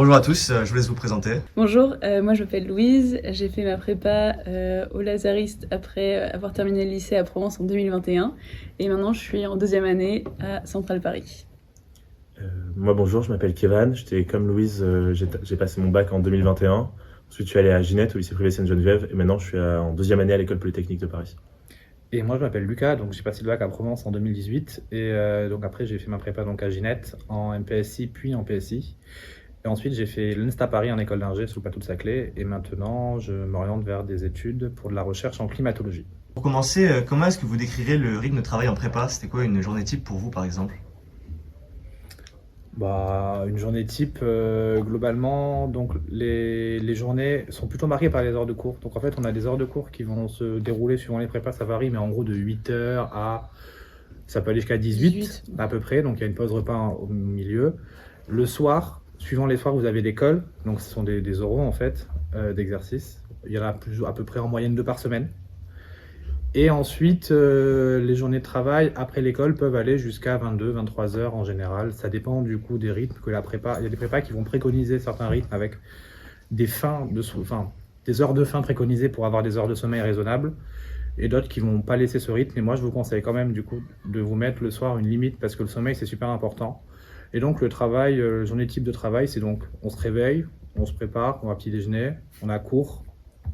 Bonjour à tous, je vous laisse vous présenter. Bonjour, moi je m'appelle Louise, j'ai fait ma prépa au Lazariste après avoir terminé le lycée à Provence en 2021 et maintenant je suis en deuxième année à Centrale Paris. Moi bonjour, je m'appelle Kévan, j'étais comme Louise, j'ai passé mon bac en 2021. Ensuite je suis allé à Ginette au lycée privé Sainte-Geneviève et maintenant je suis en deuxième année à l'école polytechnique de Paris. Et moi je m'appelle Lucas, donc j'ai passé le bac à Provence en 2018 et donc après j'ai fait ma prépa donc à Ginette en MPSI puis en PSI. Et ensuite j'ai fait l'ENSTA Paris en école d'ingé sous le plateau de Saclay et maintenant je m'oriente vers des études pour de la recherche en climatologie. Pour commencer, comment est-ce que vous décrirez le rythme de travail en prépa? C'était quoi une journée type pour vous par exemple? Une journée type, globalement, donc les journées sont plutôt marquées par les heures de cours. Donc en fait, on a des heures de cours qui vont se dérouler suivant les prépas, ça varie, mais en gros de 8h à, ça peut aller jusqu'à 18 à peu près, donc il y a une pause repas au milieu. Le soir, suivant les soirs, vous avez des cols, donc ce sont des oraux en fait, d'exercices. Il y en a à peu près en moyenne 2 par semaine. Et ensuite, les journées de travail après l'école peuvent aller jusqu'à 22-23 heures en général. Ça dépend du coup des rythmes que la prépa. Il y a des prépas qui vont préconiser certains rythmes avec des des heures de fin préconisées pour avoir des heures de sommeil raisonnables. Et d'autres qui vont pas laisser ce rythme. Et moi, je vous conseille quand même du coup de vous mettre le soir une limite parce que le sommeil c'est super important. Et donc le travail, journée type de travail, c'est donc on se réveille, on se prépare, on va petit déjeuner, on a cours,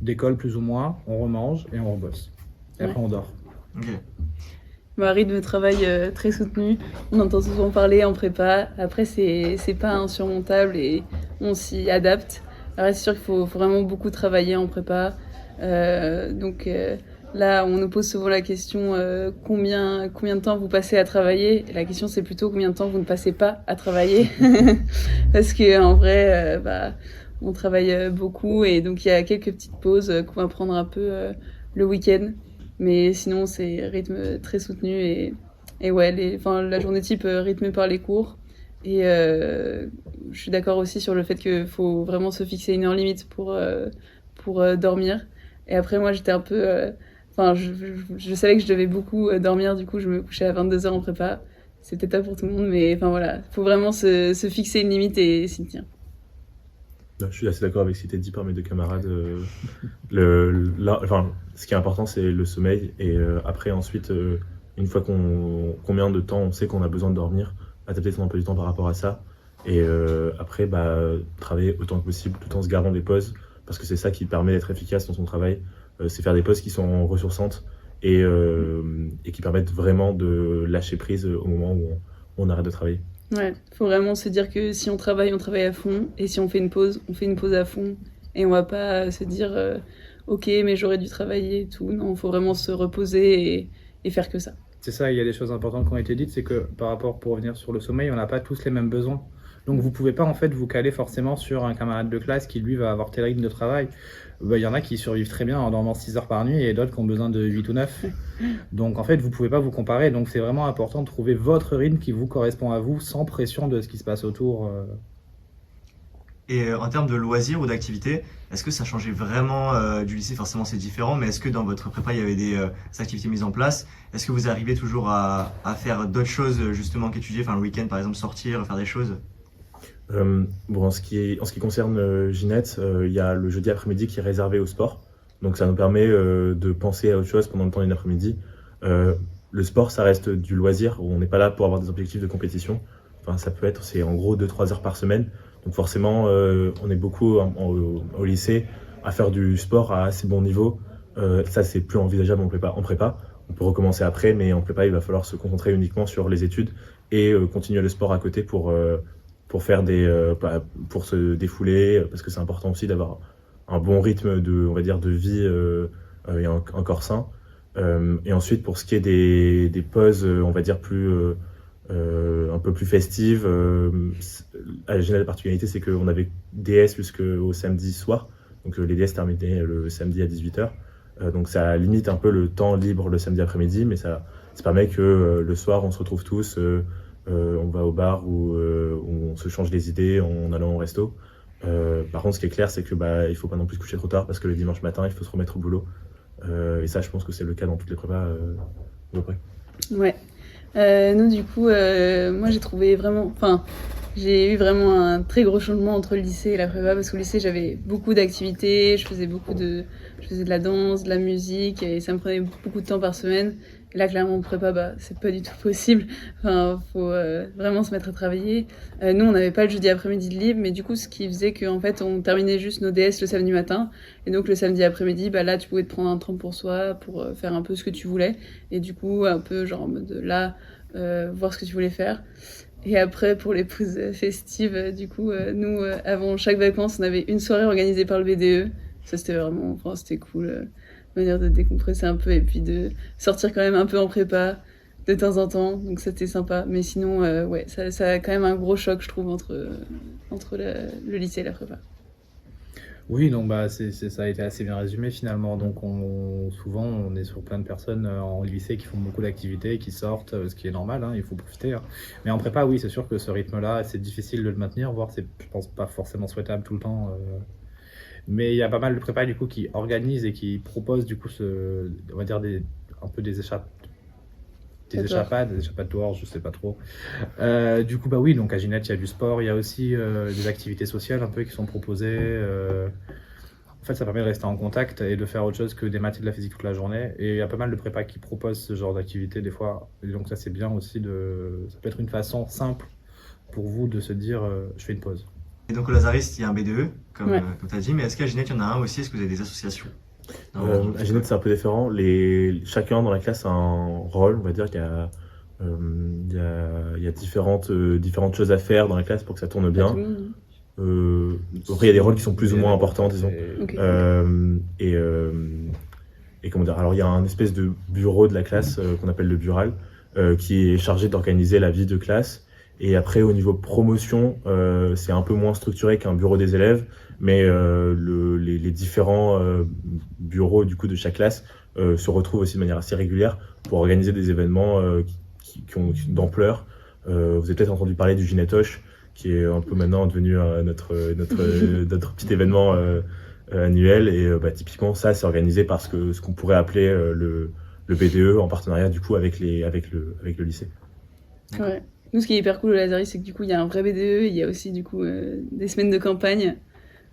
d'école plus ou moins, on remange et on rebosse. Et après on dort. Ok. Rythme de travail très soutenu, on entend souvent parler en prépa, après c'est pas insurmontable et on s'y adapte. Alors c'est sûr qu'il faut vraiment beaucoup travailler en prépa, là on nous pose souvent la question combien de temps vous passez à travailler, et la question c'est plutôt combien de temps vous ne passez pas à travailler parce que en vrai on travaille beaucoup et donc il y a quelques petites pauses qu'on va prendre un peu le week-end. Mais sinon, c'est rythme très soutenu et ouais, la journée type rythmée par les cours. Et je suis d'accord aussi sur le fait qu'il faut vraiment se fixer une heure limite pour dormir. Et après, moi, j'étais un peu... je savais que je devais beaucoup dormir, du coup, je me couchais à 22h en prépa. C'est peut-être pas pour tout le monde, mais voilà, faut vraiment se fixer une limite et s'y tenir. Je suis assez d'accord avec ce qui était dit par mes deux camarades. Ce qui est important, c'est le sommeil. Et après, ensuite, une fois combien de temps on sait qu'on a besoin de dormir, adapter son emploi du temps par rapport à ça. Et après, travailler autant que possible, tout en se gardant des pauses, parce que c'est ça qui permet d'être efficace dans son travail. C'est faire des pauses qui sont ressourçantes et qui permettent vraiment de lâcher prise au moment où on arrête de travailler. Ouais, faut vraiment se dire que si on travaille à fond, et si on fait une pause à fond, et on va pas se dire ok, mais j'aurais dû travailler et tout. Non, faut vraiment se reposer et faire que ça. C'est ça, il y a des choses importantes qui ont été dites, c'est que par rapport, pour revenir sur le sommeil, on n'a pas tous les mêmes besoins. Donc vous pouvez pas en fait vous caler forcément sur un camarade de classe qui lui va avoir tel rythme de travail. Il y en a qui survivent très bien en dormant 6 heures par nuit et d'autres qui ont besoin de 8 ou 9. Donc en fait vous pouvez pas vous comparer, donc c'est vraiment important de trouver votre rythme qui vous correspond à vous sans pression de ce qui se passe autour. Et en termes de loisirs ou d'activités, est-ce que ça changeait vraiment du lycée? Forcément c'est différent, mais est-ce que dans votre prépa il y avait des activités mises en place? Est-ce que vous arrivez toujours à faire d'autres choses justement qu'étudier, le week-end par exemple, sortir, faire des choses? En ce qui concerne Ginette, il y a le jeudi après-midi qui est réservé au sport. Donc ça nous permet de penser à autre chose pendant le temps d'une après-midi. Le sport, ça reste du loisir, où on n'est pas là pour avoir des objectifs de compétition. C'est en gros 2-3 heures par semaine. Donc forcément, on est beaucoup au lycée à faire du sport à assez bon niveau. Ça, c'est plus envisageable en prépa. On peut recommencer après, mais en prépa, il va falloir se concentrer uniquement sur les études et continuer le sport à côté pour faire pour se défouler, parce que c'est important aussi d'avoir un bon rythme de vie et un corps sain. Et ensuite, pour ce qui est des pauses, on va dire un peu plus festives, à la générale, la particularité, c'est qu'on avait DS jusqu'au samedi soir. Donc les DS terminaient le samedi à 18h. Donc ça limite un peu le temps libre le samedi après-midi, mais ça permet que le soir, on se retrouve tous. On va au bar où on se change les idées en allant au resto. Par contre, ce qui est clair, c'est que il faut pas non plus se coucher trop tard parce que le dimanche matin, il faut se remettre au boulot. Et ça, je pense que c'est le cas dans toutes les prépas à peu près. Ouais. Nous, du coup, moi j'ai trouvé vraiment... J'ai eu vraiment un très gros changement entre le lycée et la prépa parce qu'au lycée j'avais beaucoup d'activités, je faisais de la danse, de la musique et ça me prenait beaucoup de temps par semaine. Et là clairement en prépa c'est pas du tout possible. Enfin faut vraiment se mettre à travailler. Nous on n'avait pas le jeudi après-midi de libre mais du coup ce qui faisait qu'en fait on terminait juste nos DS le samedi matin et donc le samedi après-midi là tu pouvais te prendre un temps pour soi pour faire un peu ce que tu voulais et du coup un peu genre en mode là voir ce que tu voulais faire. Et après, pour les pauses festives, du coup, nous, avant chaque vacances, on avait une soirée organisée par le BDE. Ça, c'était vraiment, enfin, c'était cool, manière de décompresser un peu et puis de sortir quand même un peu en prépa de temps en temps. Donc, c'était sympa. Mais sinon, ouais, ça a quand même un gros choc, je trouve, entre le lycée et la prépa. Oui, donc ça a été assez bien résumé finalement. Donc souvent on est sur plein de personnes en lycée qui font beaucoup d'activités, qui sortent, ce qui est normal, hein, il faut profiter. Hein. Mais en prépa, oui, c'est sûr que ce rythme-là, c'est difficile de le maintenir, voire c'est, je pense, pas forcément souhaitable tout le temps. Mais il y a pas mal de prépa du coup qui organisent et qui proposent du coup on va dire un peu des échappades dehors, je sais pas trop. Du coup, oui, donc à Ginette, il y a du sport, il y a aussi des activités sociales un peu qui sont proposées. En fait, ça permet de rester en contact et de faire autre chose que des maths et de la physique toute la journée. Et il y a pas mal de prépas qui proposent ce genre d'activité des fois. Et donc ça, c'est bien aussi ça peut être une façon simple pour vous de se dire je fais une pause. Et donc au Lazariste, il y a un BDE, comme, Ouais. comme tu as dit, mais est-ce qu'à Ginette, il y en a un aussi? Est-ce que vous avez des associations? À Ginette, c'est un peu différent. Chacun dans la classe a un rôle, on va dire qu'il y a, il y a différentes choses à faire dans la classe pour que ça tourne Pas bien. tout le monde, Après, il y a des rôles qui sont plus ou moins importants, disons. hein. Ok. Et comment dire, alors il y a un espèce de bureau de la classe qu'on appelle le bural, qui est chargé d'organiser la vie de classe. Et après, au niveau promotion, c'est un peu moins structuré qu'un bureau des élèves, mais les différents bureaux du coup de chaque classe se retrouvent aussi de manière assez régulière pour organiser des événements qui ont d'ampleur. Vous avez peut-être entendu parler du Ginetoche, qui est un peu maintenant devenu notre petit événement annuel. Et typiquement, ça, c'est organisé par ce qu'on pourrait appeler le BDE en partenariat du coup avec le lycée. Ouais. Nous, ce qui est hyper cool au Lazariste, c'est que du coup, il y a un vrai BDE, il y a aussi du coup des semaines de campagne.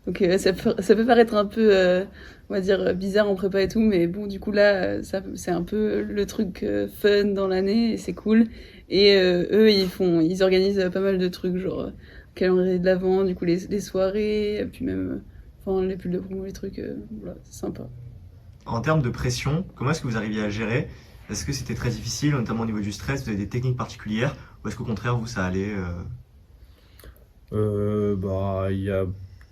Donc ça peut paraître un peu, on va dire, bizarre en prépa et tout, mais bon, du coup là, c'est un peu le truc fun dans l'année et c'est cool. Et eux, ils organisent pas mal de trucs, genre calendrier de l'Avent, du coup les soirées, puis même, enfin les pulls de promo, les trucs, voilà, c'est sympa. En termes de pression, comment est-ce que vous arriviez à gérer? Est-ce que c'était très difficile, notamment au niveau du stress? Vous avez des techniques particulières? Ou est-ce qu'au contraire, vous, ça allait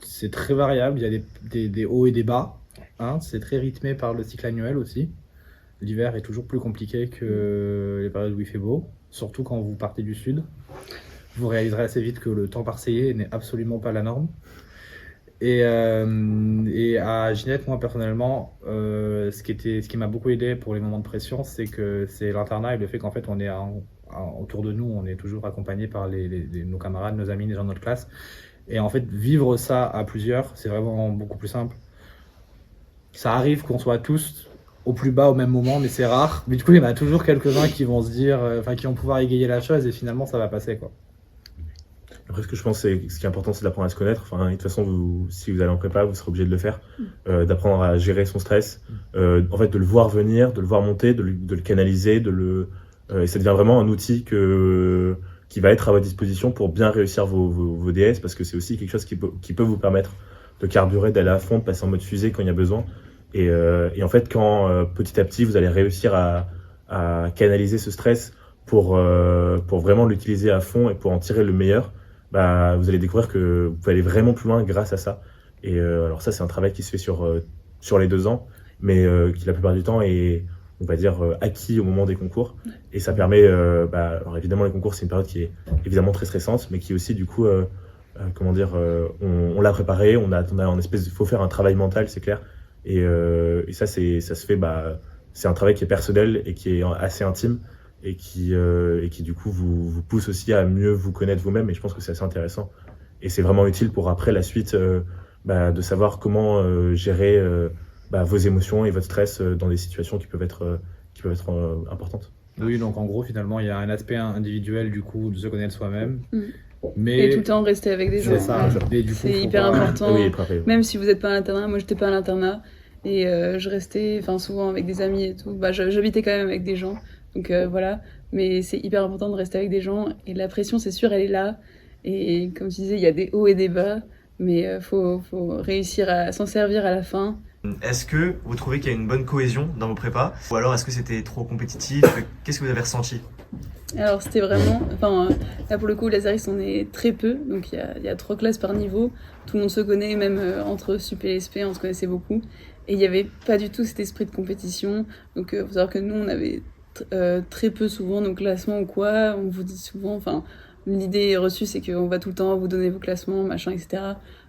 C'est très variable, il y a des hauts et des bas. Hein, c'est très rythmé par le cycle annuel aussi. L'hiver est toujours plus compliqué que les périodes où il fait beau, surtout quand vous partez du sud. Vous réaliserez assez vite que le temps marseillais n'est absolument pas la norme. Et à Ginette, moi personnellement, ce qui m'a beaucoup aidé pour les moments de pression, c'est l'internat et le fait qu'en fait on est autour de nous, on est toujours accompagné par nos camarades, nos amis, les gens de notre classe. Et en fait, vivre ça à plusieurs, c'est vraiment beaucoup plus simple. Ça arrive qu'on soit tous au plus bas au même moment, mais c'est rare. Mais du coup, il y en a toujours quelques-uns qui vont se dire, qui vont pouvoir égayer la chose et finalement, ça va passer, quoi. Après, ce que je pense, c'est ce qui est important, c'est d'apprendre à se connaître. Enfin, de toute façon, si vous allez en prépa, vous serez obligé de le faire, d'apprendre à gérer son stress, en fait, de le voir venir, de le voir monter, de le canaliser, et ça devient vraiment un outil qui va être à votre disposition pour bien réussir vos DS, parce que c'est aussi quelque chose qui peut vous permettre de carburer, d'aller à fond, de passer en mode fusée quand il y a besoin. Et en fait, quand petit à petit, vous allez réussir à canaliser ce stress pour vraiment l'utiliser à fond et pour en tirer le meilleur, vous allez découvrir que vous pouvez aller vraiment plus loin grâce à ça. Et alors ça, c'est un travail qui se fait sur les 2 ans, mais qui la plupart du temps est, on va dire, acquis au moment des concours. Et ça permet, alors évidemment, les concours, c'est une période qui est évidemment très stressante, mais qui est aussi, du coup, on l'a préparé, on a une espèce faut faire un travail mental, c'est clair. Et ça se fait, c'est un travail qui est personnel et qui est assez intime et qui du coup vous pousse aussi à mieux vous connaître vous-même, et je pense que c'est assez intéressant. Et c'est vraiment utile pour après la suite de savoir comment gérer vos émotions et votre stress dans des situations qui peuvent être importantes. Oui, donc en gros, finalement, il y a un aspect individuel du coup de se connaître soi-même. Mais Et tout le temps rester avec des gens. c'est ça. Ouais. Mais du coup, C'est faut hyper pas- important. Oui, après, Même si vous n'êtes pas à l'internat, moi j'étais pas à l'internat et je restais souvent avec des amis et tout. J'habitais quand même avec des gens, donc voilà. Mais c'est hyper important de rester avec des gens et la pression, c'est sûr, elle est là. Et comme tu disais, il y a des hauts et des bas, mais faut réussir à s'en servir à la fin. Est-ce que vous trouvez qu'il y a une bonne cohésion dans vos prépas ou alors est-ce que c'était trop compétitif? Qu'est-ce que vous avez ressenti? Alors c'était vraiment, là pour le coup, Lazaris on est très peu, donc il y a 3 classes par niveau, tout le monde se connaît, même entre Sup et SP, on se connaissait beaucoup, et il n'y avait pas du tout cet esprit de compétition, donc faut savoir que nous on avait très peu souvent nos classements ou quoi, on vous dit souvent, l'idée reçue c'est qu'on va tout le temps vous donner vos classements, machin, etc.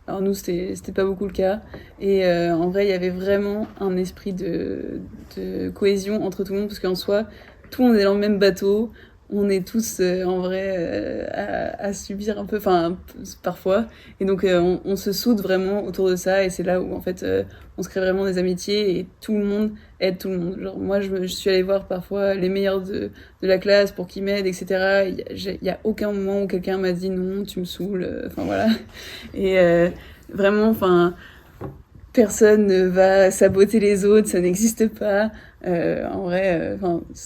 Alors nous c'était pas beaucoup le cas, et en vrai il y avait vraiment un esprit de cohésion entre tout le monde, parce qu'en soi, tout le monde est dans le même bateau, on est tous en vrai à subir un peu, parfois, et donc on se soude vraiment autour de ça, et c'est là où en fait on se crée vraiment des amitiés et tout le monde aide tout le monde. Genre moi je suis allée voir parfois les meilleurs de la classe pour qu'ils m'aident, etc. Il y a aucun moment où quelqu'un m'a dit non, tu me saoules, voilà. Et vraiment, personne ne va saboter les autres, ça n'existe pas. En vrai,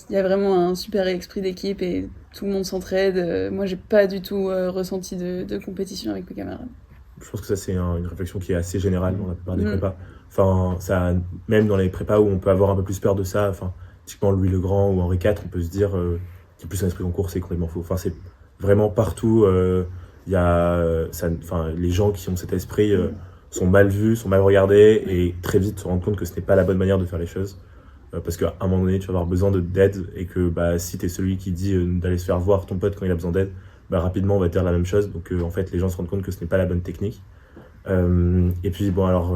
il y a vraiment un super esprit d'équipe et tout le monde s'entraide. Moi, j'ai pas du tout ressenti de compétition avec mes camarades. je pense que ça, c'est une réflexion qui est assez générale dans la plupart des Mm. prépas. Même dans les prépas où on peut avoir un peu plus peur de ça, typiquement Louis le Grand ou Henri IV, on peut se dire qu'il y a plus un esprit concours, c'est complètement faux. C'est vraiment partout, les gens qui ont cet esprit sont mal vus, sont mal regardés et très vite se rendent compte que ce n'est pas la bonne manière de faire les choses. Parce qu'à un moment donné, tu vas avoir besoin d'aide et que si tu es celui qui dit d'aller se faire voir ton pote quand il a besoin d'aide, rapidement on va te dire la même chose. Donc en fait, les gens se rendent compte que ce n'est pas la bonne technique. Et puis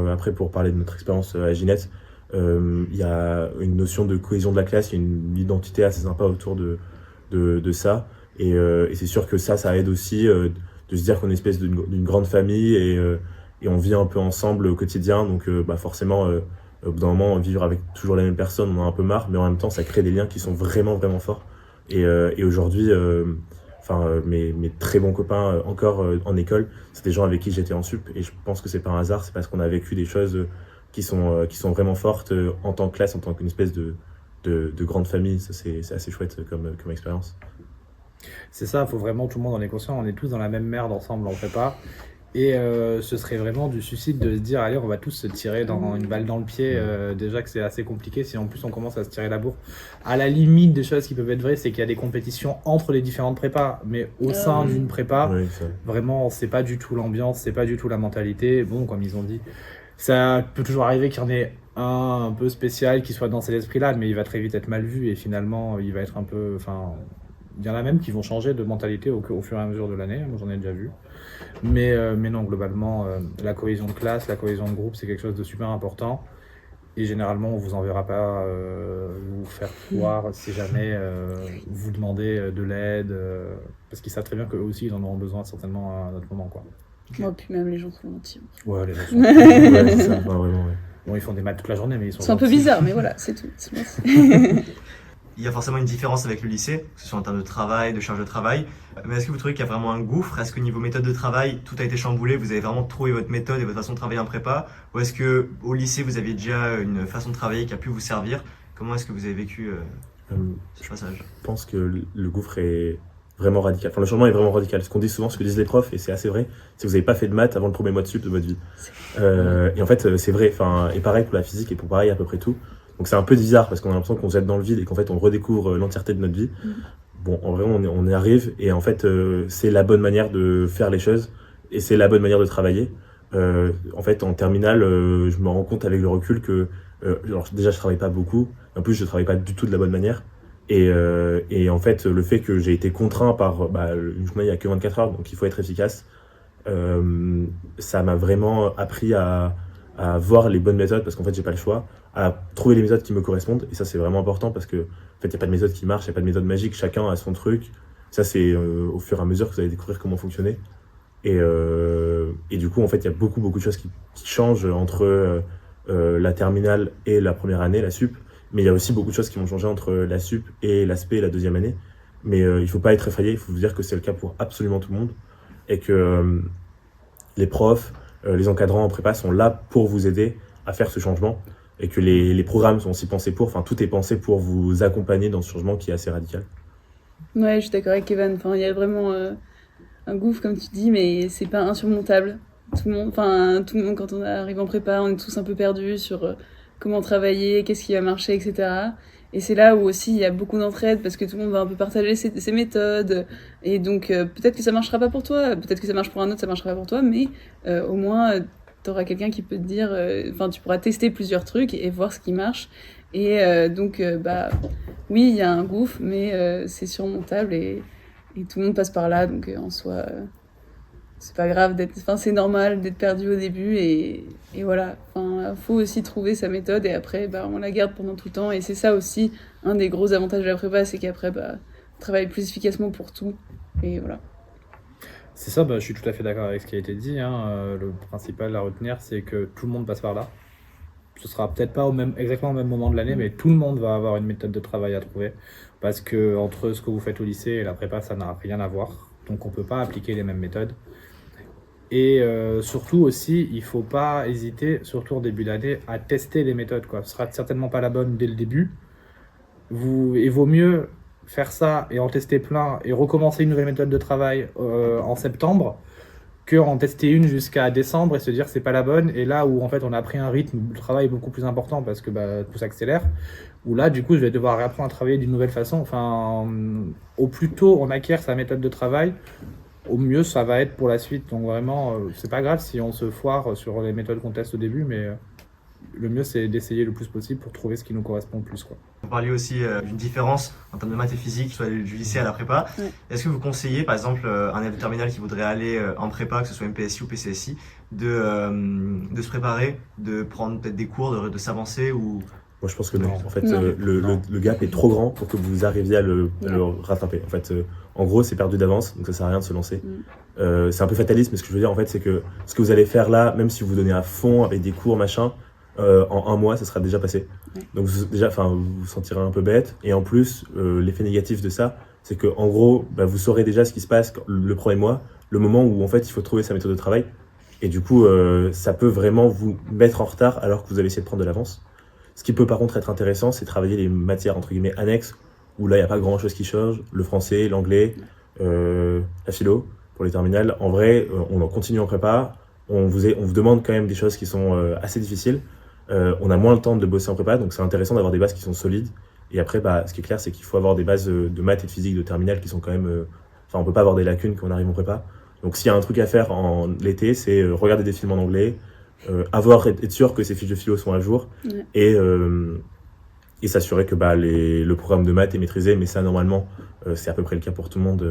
après, pour parler de notre expérience à Ginette, il y a une notion de cohésion de la classe, il y a une identité assez sympa autour de ça. Et c'est sûr que ça aide aussi de se dire qu'on est une espèce d'une grande famille et on vit un peu ensemble au quotidien. Donc forcément, au bout d'un moment, vivre avec toujours les mêmes personnes, on en a un peu marre, mais en même temps, ça crée des liens qui sont vraiment, vraiment forts. Et aujourd'hui, mes très bons copains encore en école, c'est des gens avec qui j'étais en sup, et je pense que c'est pas un hasard, c'est parce qu'on a vécu des choses qui sont vraiment fortes en tant que classe, en tant qu'une espèce de grande famille. Ça, c'est assez chouette comme expérience. C'est ça, faut vraiment, tout le monde en est conscient, on est tous dans la même merde ensemble en prépa. Et ce serait vraiment du suicide de se dire, allez, on va tous se tirer dans une balle dans le pied. Déjà que c'est assez compliqué, si en plus on commence à se tirer la bourre. À la limite des choses qui peuvent être vraies, c'est qu'il y a des compétitions entre les différentes prépas, mais au sein d'une prépa, Oui, vraiment, c'est pas du tout l'ambiance, c'est pas du tout la mentalité. Bon, comme ils ont dit, ça peut toujours arriver qu'il y en ait un peu spécial qui soit dans cet esprit-là, mais il va très vite être mal vu et finalement, il va être un peu... il y en a même qui vont changer de mentalité au fur et à mesure de l'année, moi j'en ai déjà vu. Mais non, globalement, la cohésion de classe, la cohésion de groupe, c'est quelque chose de super important. Et généralement, on vous enverra pas vous faire voir si jamais vous demandez de l'aide, parce qu'ils savent très bien qu'eux aussi, ils en auront besoin certainement à un autre moment, quoi. Moi, puis même les gens sont gentils. Ouais, les gens sont... ouais, c'est ça, vraiment, ouais. Bon, ils font des maths toute la journée, mais ils sont C'est un peu gentils. bizarre, mais voilà, c'est tout. Il y a forcément une différence avec le lycée, que ce soit en termes de travail, de charge de travail. Mais est-ce que vous trouvez qu'il y a vraiment un gouffre? Est-ce que niveau méthode de travail, tout a été chamboulé? Vous avez vraiment trouvé votre méthode et votre façon de travailler en prépa? Ou est-ce que au lycée, vous aviez déjà une façon de travailler qui a pu vous servir? Comment est-ce que vous avez vécu ce passage? Je pense que le gouffre est vraiment radical. Le changement est vraiment radical. Ce qu'on dit souvent, ce que disent les profs, et c'est assez vrai, c'est que vous n'avez pas fait de maths avant le premier mois de sup de votre vie. Et en fait, c'est vrai. Et pareil pour la physique et pour pareil à peu près tout. Donc c'est un peu bizarre parce qu'on a l'impression qu'on se jette dans le vide et qu'en fait on redécouvre l'entièreté de notre vie. Bon, en vrai, on y arrive et en fait, c'est la bonne manière de faire les choses et c'est la bonne manière de travailler. En fait, en terminale, je me rends compte avec le recul que déjà je travaille pas beaucoup, en plus je travaille pas du tout de la bonne manière. Et en fait, le fait que j'ai été contraint par une journée, il n'y a que 24 heures, donc il faut être efficace, ça m'a vraiment appris à voir les bonnes méthodes parce qu'en fait, j'ai pas le choix, à trouver les méthodes qui me correspondent. Et ça, c'est vraiment important parce que en fait, il n'y a pas de méthode qui marche, il n'y a pas de méthode magique, chacun a son truc. Ça, c'est au fur et à mesure que vous allez découvrir comment fonctionner. Et du coup, en fait, il y a beaucoup de choses qui changent entre la terminale et la première année, la sup. Mais il y a aussi beaucoup de choses qui vont changer entre la sup et l'aspect et la deuxième année. Mais il ne faut pas être effrayé, il faut vous dire que c'est le cas pour absolument tout le monde. et que les profs, les encadrants en prépa sont là pour vous aider à faire ce changement et que les programmes sont aussi pensés pour, enfin tout est pensé pour vous accompagner dans ce changement qui est assez radical. Ouais, je suis d'accord avec Evan. Enfin, il y a vraiment un gouffre, comme tu dis, mais c'est pas insurmontable. Tout le monde, quand on arrive en prépa, on est tous un peu perdus sur comment travailler, qu'est-ce qui va marcher, etc. Et c'est là où aussi il y a beaucoup d'entraide parce que tout le monde va un peu partager ses méthodes. Et donc, peut-être que ça marchera pas pour toi, peut-être que ça marche pour un autre, ça marchera pas pour toi, mais au moins, t'auras quelqu'un qui peut te dire, tu pourras tester plusieurs trucs et voir ce qui marche. Et donc, oui, il y a un gouffre, mais c'est surmontable et tout le monde passe par là. Donc, en soi, c'est pas grave c'est normal d'être perdu au début et voilà. Faut aussi trouver sa méthode et après, on la garde pendant tout le temps. Et c'est ça aussi, un des gros avantages de la prépa, c'est qu'après, on travaille plus efficacement pour tout. Et voilà. C'est ça, je suis tout à fait d'accord avec ce qui a été dit. Le principal à retenir, c'est que tout le monde passe par là. Ce sera peut-être pas exactement au même moment de l'année, mais tout le monde va avoir une méthode de travail à trouver. Parce que entre ce que vous faites au lycée et la prépa, ça n'a rien à voir. Donc on peut pas appliquer les mêmes méthodes. Et surtout aussi, il faut pas hésiter, surtout en début d'année, à tester les méthodes, quoi. Ce sera certainement pas la bonne dès le début. Il vaut mieux faire ça et en tester plein et recommencer une nouvelle méthode de travail en septembre que en tester une jusqu'à décembre et se dire c'est pas la bonne. Et là où en fait on a pris un rythme de travail beaucoup plus important parce que tout s'accélère, où là du coup je vais devoir réapprendre à travailler d'une nouvelle façon. Au plus tôt on acquiert sa méthode de travail, au mieux ça va être pour la suite. Donc vraiment, c'est pas grave si on se foire sur les méthodes qu'on teste au début, mais le mieux c'est d'essayer le plus possible pour trouver ce qui nous correspond le plus, quoi. Vous parliez aussi d'une différence en termes de maths et physique, soit du lycée à la prépa. Ouais. Est-ce que vous conseillez, par exemple, un élève de terminale qui voudrait aller en prépa, que ce soit MPSI ou PCSI, de se préparer, de prendre peut-être des cours, de s'avancer ou... Moi, je pense que non. Non. En fait, Non. le gap est trop grand pour que vous arriviez à le rattraper. En fait, en gros, c'est perdu d'avance, donc ça sert à rien de se lancer. C'est un peu fataliste, mais ce que je veux dire, en fait, c'est que ce que vous allez faire là, même si vous vous donnez à fond avec des cours, machin, en un mois, ça sera déjà passé. Ouais. Donc vous vous sentirez un peu bête. Et en plus, l'effet négatif de ça, c'est que en gros, vous saurez déjà ce qui se passe le premier mois, le moment où en fait il faut trouver sa méthode de travail. Et du coup, ça peut vraiment vous mettre en retard alors que vous avez essayé de prendre de l'avance. Ce qui peut par contre être intéressant, c'est travailler les matières entre guillemets annexes, où là il n'y a pas grand chose qui change, le français, l'anglais, la philo pour les terminales. En vrai, on en continue en prépa, on vous demande quand même des choses qui sont assez difficiles. On a moins le temps de bosser en prépa, donc c'est intéressant d'avoir des bases qui sont solides. Et après, ce qui est clair, c'est qu'il faut avoir des bases de maths et de physique de terminale qui sont quand même... on peut pas avoir des lacunes quand on arrive en prépa. Donc s'il y a un truc à faire en l'été, c'est regarder des films en anglais, être sûr que ces fiches de philo sont à jour, Ouais. et s'assurer que le programme de maths est maîtrisé. Mais ça, normalement, c'est à peu près le cas pour tout le monde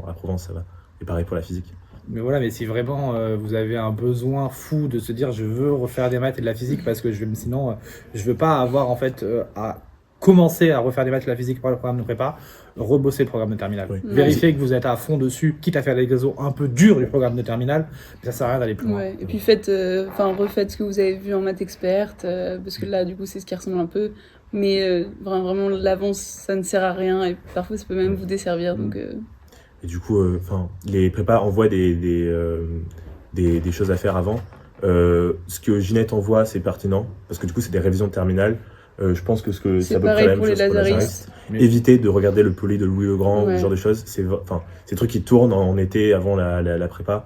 à Provence, ça va. Et pareil pour la physique. Mais voilà, mais si vraiment vous avez un besoin fou de se dire je veux refaire des maths et de la physique parce que sinon je veux pas avoir en fait à commencer à refaire des maths et de la physique par le programme de prépa, rebosser le programme de terminale. Oui. Vérifiez que vous êtes à fond dessus, quitte à faire des exos un peu durs du programme de terminale, mais ça sert à rien d'aller plus loin. Ouais. Et puis refaites ce que vous avez vu en maths experte, parce que là, du coup, c'est ce qui ressemble un peu. Mais vraiment, l'avance, ça ne sert à rien et parfois, ça peut même vous desservir. Donc, Et du coup, les prépas envoient des choses à faire avant. Ce que Ginette envoie, c'est pertinent, parce que du coup, c'est des révisions de terminale. Je pense que c'est à peu près pareil la même pour les chose pour les lazaristes. Mais- Évitez de regarder le poly de Louis le Grand, Ouais. ce genre de choses. C'est des trucs qui tournent en été avant la prépa.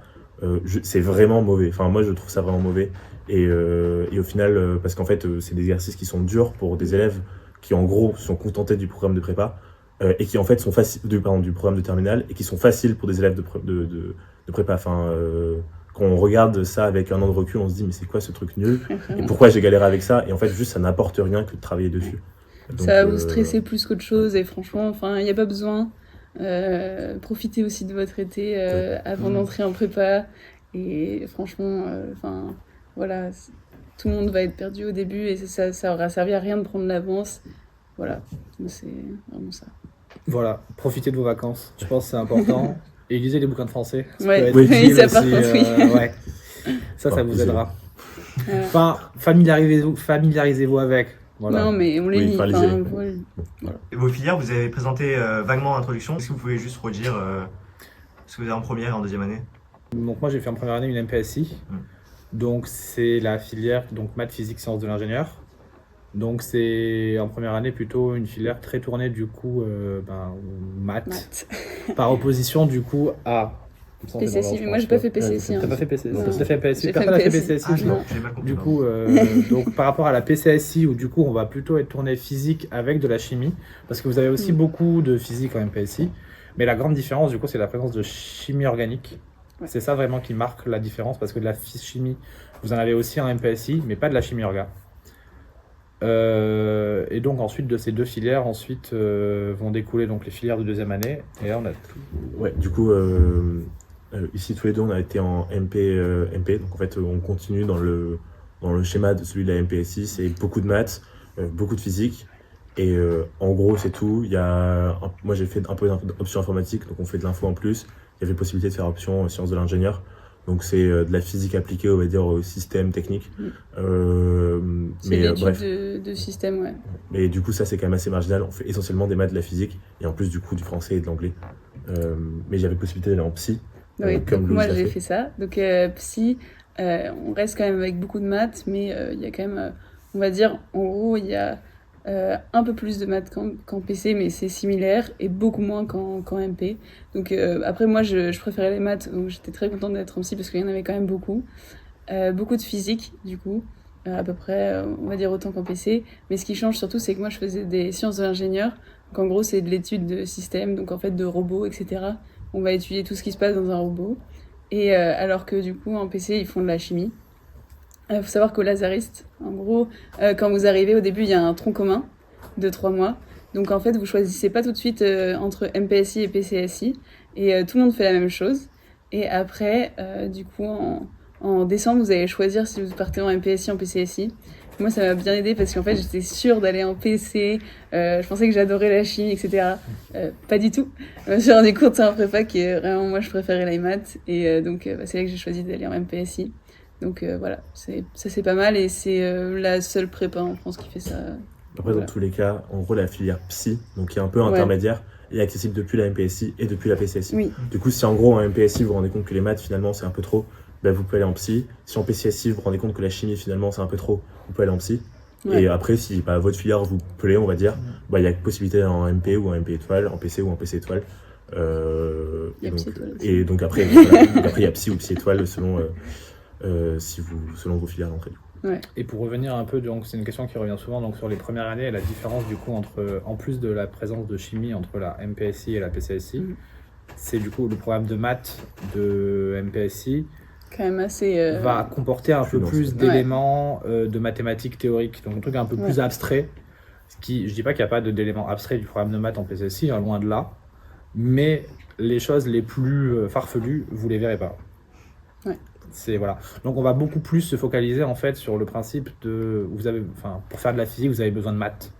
C'est vraiment mauvais. Moi, je trouve ça vraiment mauvais. Et au final, parce qu'en fait, c'est des exercices qui sont durs pour des élèves qui, en gros, sont contentés du programme de prépa et qui, en fait, sont faciles du programme de terminale et qui sont faciles pour des élèves de prépa. Quand on regarde ça avec un an de recul, on se dit mais c'est quoi ce truc nul et pourquoi j'ai galéré avec ça? Et en fait, juste ça n'apporte rien que de travailler dessus. Donc, Ça va vous stresser plus qu'autre chose et franchement, il n'y a pas besoin. Profitez aussi de votre été avant d'entrer en prépa et franchement, voilà, tout le monde va être perdu au début et ça aura servi à rien de prendre l'avance. Voilà, c'est vraiment ça. Voilà, profitez de vos vacances, je pense que c'est important. Et lisez des bouquins de français. Ouais. peut être Oui, utile ça, par aussi, contre, oui. ouais. Ça Enfin, vous lisez-le. aidera. Voilà. Familiarisez-vous avec. Voilà. Non, mais on les Oui, lit. lisez-les. Et vos filières, vous avez présenté vaguement en introduction. Est-ce que vous pouvez juste redire ce que vous avez en première et en deuxième année? Donc moi j'ai fait en première année une MPSI, donc c'est la filière donc maths, physique, sciences de l'ingénieur. Donc c'est en première année plutôt une filière très tournée du coup maths, par opposition du coup à PCSI, mais moi j'ai pas fait PCSI. T'as pas fait PCSI, Non. t'as fait PSI, J'ai personne n'a fait fait PCSI. PCSI. Non, j'ai mal compris. Du non. coup, donc par rapport à la PCSI, où du coup on va plutôt être tourné physique avec de la chimie, parce que vous avez aussi beaucoup de physique en MPSI, mais la grande différence du coup c'est la présence de chimie organique. Ouais. C'est ça vraiment qui marque la différence, parce que de la chimie, vous en avez aussi en MPSI, mais pas de la chimie orga. Et donc ensuite de ces deux filières vont découler donc les filières de deuxième année, et là on a Ouais, du coup, ici tous les deux on a été en MP, donc en fait on continue dans le schéma de celui de la MPSI, c'est beaucoup de maths, beaucoup de physique, et en gros c'est tout. Moi j'ai fait un peu d'option informatique, donc on fait de l'info en plus. Il y avait possibilité de faire option sciences de l'ingénieur, donc c'est de la physique appliquée, on va dire, au système technique. C'est Mais l'étude bref. de système, ouais. Mais du coup, ça, c'est quand même assez marginal. On fait essentiellement des maths, de la physique, et en plus, du coup, du français et de l'anglais. Mais j'avais possibilité d'aller en psy, Oui, comme donc Louise moi l'a j'ai fait. fait ça. Donc psy, on reste quand même avec beaucoup de maths, mais il y a quand même, on va dire, en gros, il y a un peu plus de maths qu'en PC, mais c'est similaire, et beaucoup moins qu'en MP. Donc après, moi je préférais les maths, donc j'étais très contente d'être en psy parce qu'il y en avait quand même beaucoup. Beaucoup de physique, du coup, à peu près, on va dire autant qu'en PC. Mais ce qui change surtout, c'est que moi je faisais des sciences de l'ingénieur. Donc en gros, c'est de l'étude de système, donc en fait de robots, etc. On va étudier tout ce qui se passe dans un robot. Et alors que du coup, en PC, ils font de la chimie. Il faut savoir qu'au Lazariste, en gros, quand vous arrivez, au début, il y a un tronc commun de 3 mois. Donc en fait, vous choisissez pas tout de suite entre MPSI et PCSI. Et tout le monde fait la même chose. Et après, du coup, en décembre, vous allez choisir si vous partez en MPSI, en PCSI. Moi, ça m'a bien aidé parce qu'en fait, j'étais sûre d'aller en PC. Je pensais que j'adorais la chimie, etc. Pas du tout. Je me suis rendu compte en prépa que vraiment, moi, je préférais les maths. Et donc, c'est là que j'ai choisi d'aller en MPSI. Donc voilà, ça c'est pas mal. Et c'est la seule prépa en France qui fait ça. Après, Voilà. dans tous les cas, en gros, la filière psy, donc qui est un peu Ouais. intermédiaire, est accessible depuis la MPSI et depuis la PCSI. Oui. Du coup, si en gros, en MPSI, vous vous rendez compte que les maths, finalement, c'est un peu trop, ben, vous pouvez aller en psy. Si en PCSI, vous vous rendez compte que la chimie, finalement, c'est un peu trop, vous pouvez aller en psy. Ouais. Et après, si votre filière vous plaît, on va dire, il y a possibilité en MP ou en MP étoile, en PC ou en PC étoile. Il y a psy étoile aussi. Et donc après, voilà. Donc après, il y a psy ou psy étoile selon vos filières d'entrée. Et pour revenir un peu, donc c'est une question qui revient souvent donc sur les premières années, la différence du coup entre, en plus de la présence de chimie entre la MPSI et la PCSI, c'est du coup le programme de maths de MPSI Quand même assez. va comporter un peu dense. plus d'éléments de mathématiques théoriques, donc un truc un peu plus abstrait. Je dis pas qu'il n'y a pas d'éléments abstraits du programme de maths en PCSI, hein, loin de là, mais les choses les plus farfelues, vous les verrez pas. Ouais. Voilà. Donc on va beaucoup plus se focaliser en fait sur le principe de pour faire de la physique vous avez besoin de maths,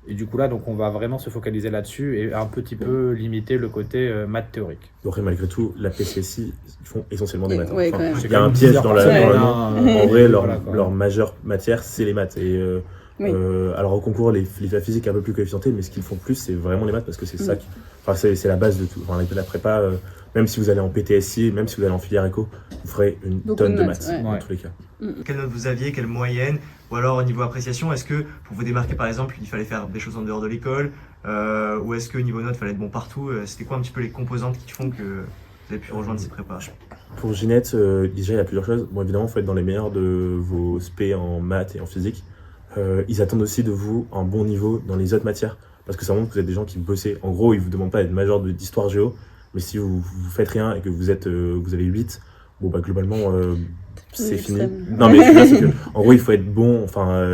et du coup là donc on va vraiment se focaliser là-dessus et un petit peu limiter le côté maths théorique. Donc malgré tout, la PCSI, ils font essentiellement des maths. Ouais, quand même. Il y a un piège dans le nom. En vrai, voilà, quoi. leur majeure matière, c'est les maths. Et alors au concours, la physique est un peu plus coefficientée, mais ce qu'ils font plus, c'est vraiment les maths parce que c'est ça c'est la base de tout. Enfin, la prépa, même si vous allez en PTSI, même si vous allez en filière éco, vous ferez une tonne de maths dans tous les cas. Quelle note vous aviez, quelle moyenne? Ou alors au niveau appréciation, est-ce que pour vous démarquer par exemple, il fallait faire des choses en dehors de l'école? Ou est-ce que niveau note, il fallait être bon partout? C'était quoi un petit peu les composantes qui font que vous avez pu rejoindre ces prépas? Pour Ginette, déjà il y a plusieurs choses. Bon, évidemment, il faut être dans les meilleurs de vos spé en maths et en physique. Ils attendent aussi de vous un bon niveau dans les autres matières, parce que ça montre que vous êtes des gens qui bossez. En gros, ils vous demandent pas d'être major d'histoire géo, mais si vous faites rien et que vous avez 8, bon bah globalement c'est fini. Non mais là, c'est que, en gros il faut être bon,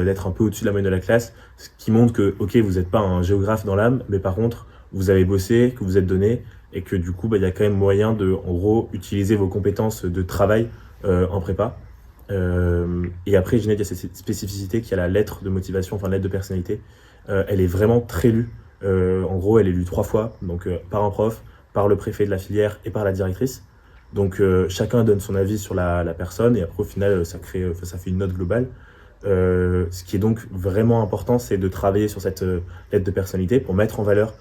d'être un peu au-dessus de la moyenne de la classe, ce qui montre que ok vous n'êtes pas un géographe dans l'âme, mais par contre vous avez bossé, que vous êtes donné, et que du coup il y a quand même moyen de en gros utiliser vos compétences de travail en prépa. Et après Ginette, il y a cette spécificité qui a la lettre de motivation, enfin lettre de personnalité. Elle est vraiment très lue. En gros elle est lue 3 fois, donc par un prof, par le préfet de la filière et par la directrice. Donc chacun donne son avis sur la personne, et après au final ça fait une note globale. Ce qui est donc vraiment important, c'est de travailler sur cette lettre de personnalité pour mettre en valeur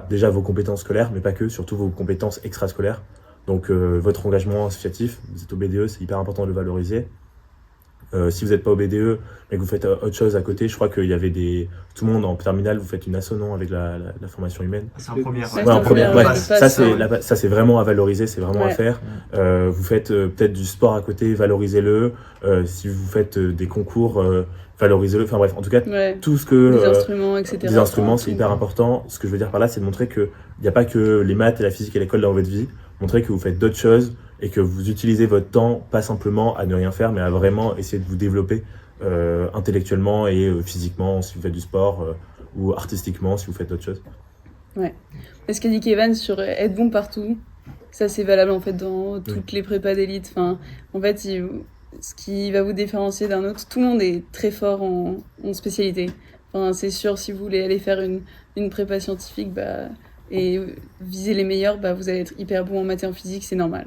déjà vos compétences scolaires, mais pas que, surtout vos compétences extrascolaires. Donc votre engagement associatif, vous êtes au BDE, c'est hyper important de le valoriser. Si vous n'êtes pas au BDE, mais que vous faites autre chose à côté, je crois qu'il y avait tout le monde en terminale, vous faites une asso, non, avec la formation humaine. C'est en première. Ouais, Ouais, en première, ouais. passe, Ça c'est vraiment à valoriser, c'est vraiment à Ouais. faire. Vous faites peut-être du sport à côté, valorisez-le. Si vous faites des concours, valorisez-le. Enfin bref, en tout cas, Ouais. tout ce que... Des instruments, etc. des instruments, Enfin, c'est tout. hyper important. Ce que je veux dire par là, c'est de montrer qu'il n'y a pas que les maths et la physique et l'école dans votre vie. Montrer que vous faites d'autres choses et que vous utilisez votre temps, pas simplement à ne rien faire, mais à vraiment essayer de vous développer intellectuellement et physiquement si vous faites du sport ou artistiquement si vous faites d'autres choses. Et ce qu'a dit Kevin sur être bon partout, ça c'est valable en fait dans toutes les prépas d'élite. Enfin, en fait, ce qui va vous différencier d'un autre, tout le monde est très fort en spécialité. Enfin, c'est sûr, si vous voulez aller faire une prépa scientifique et viser les meilleurs, vous allez être hyper bon en maths et en physique, c'est normal.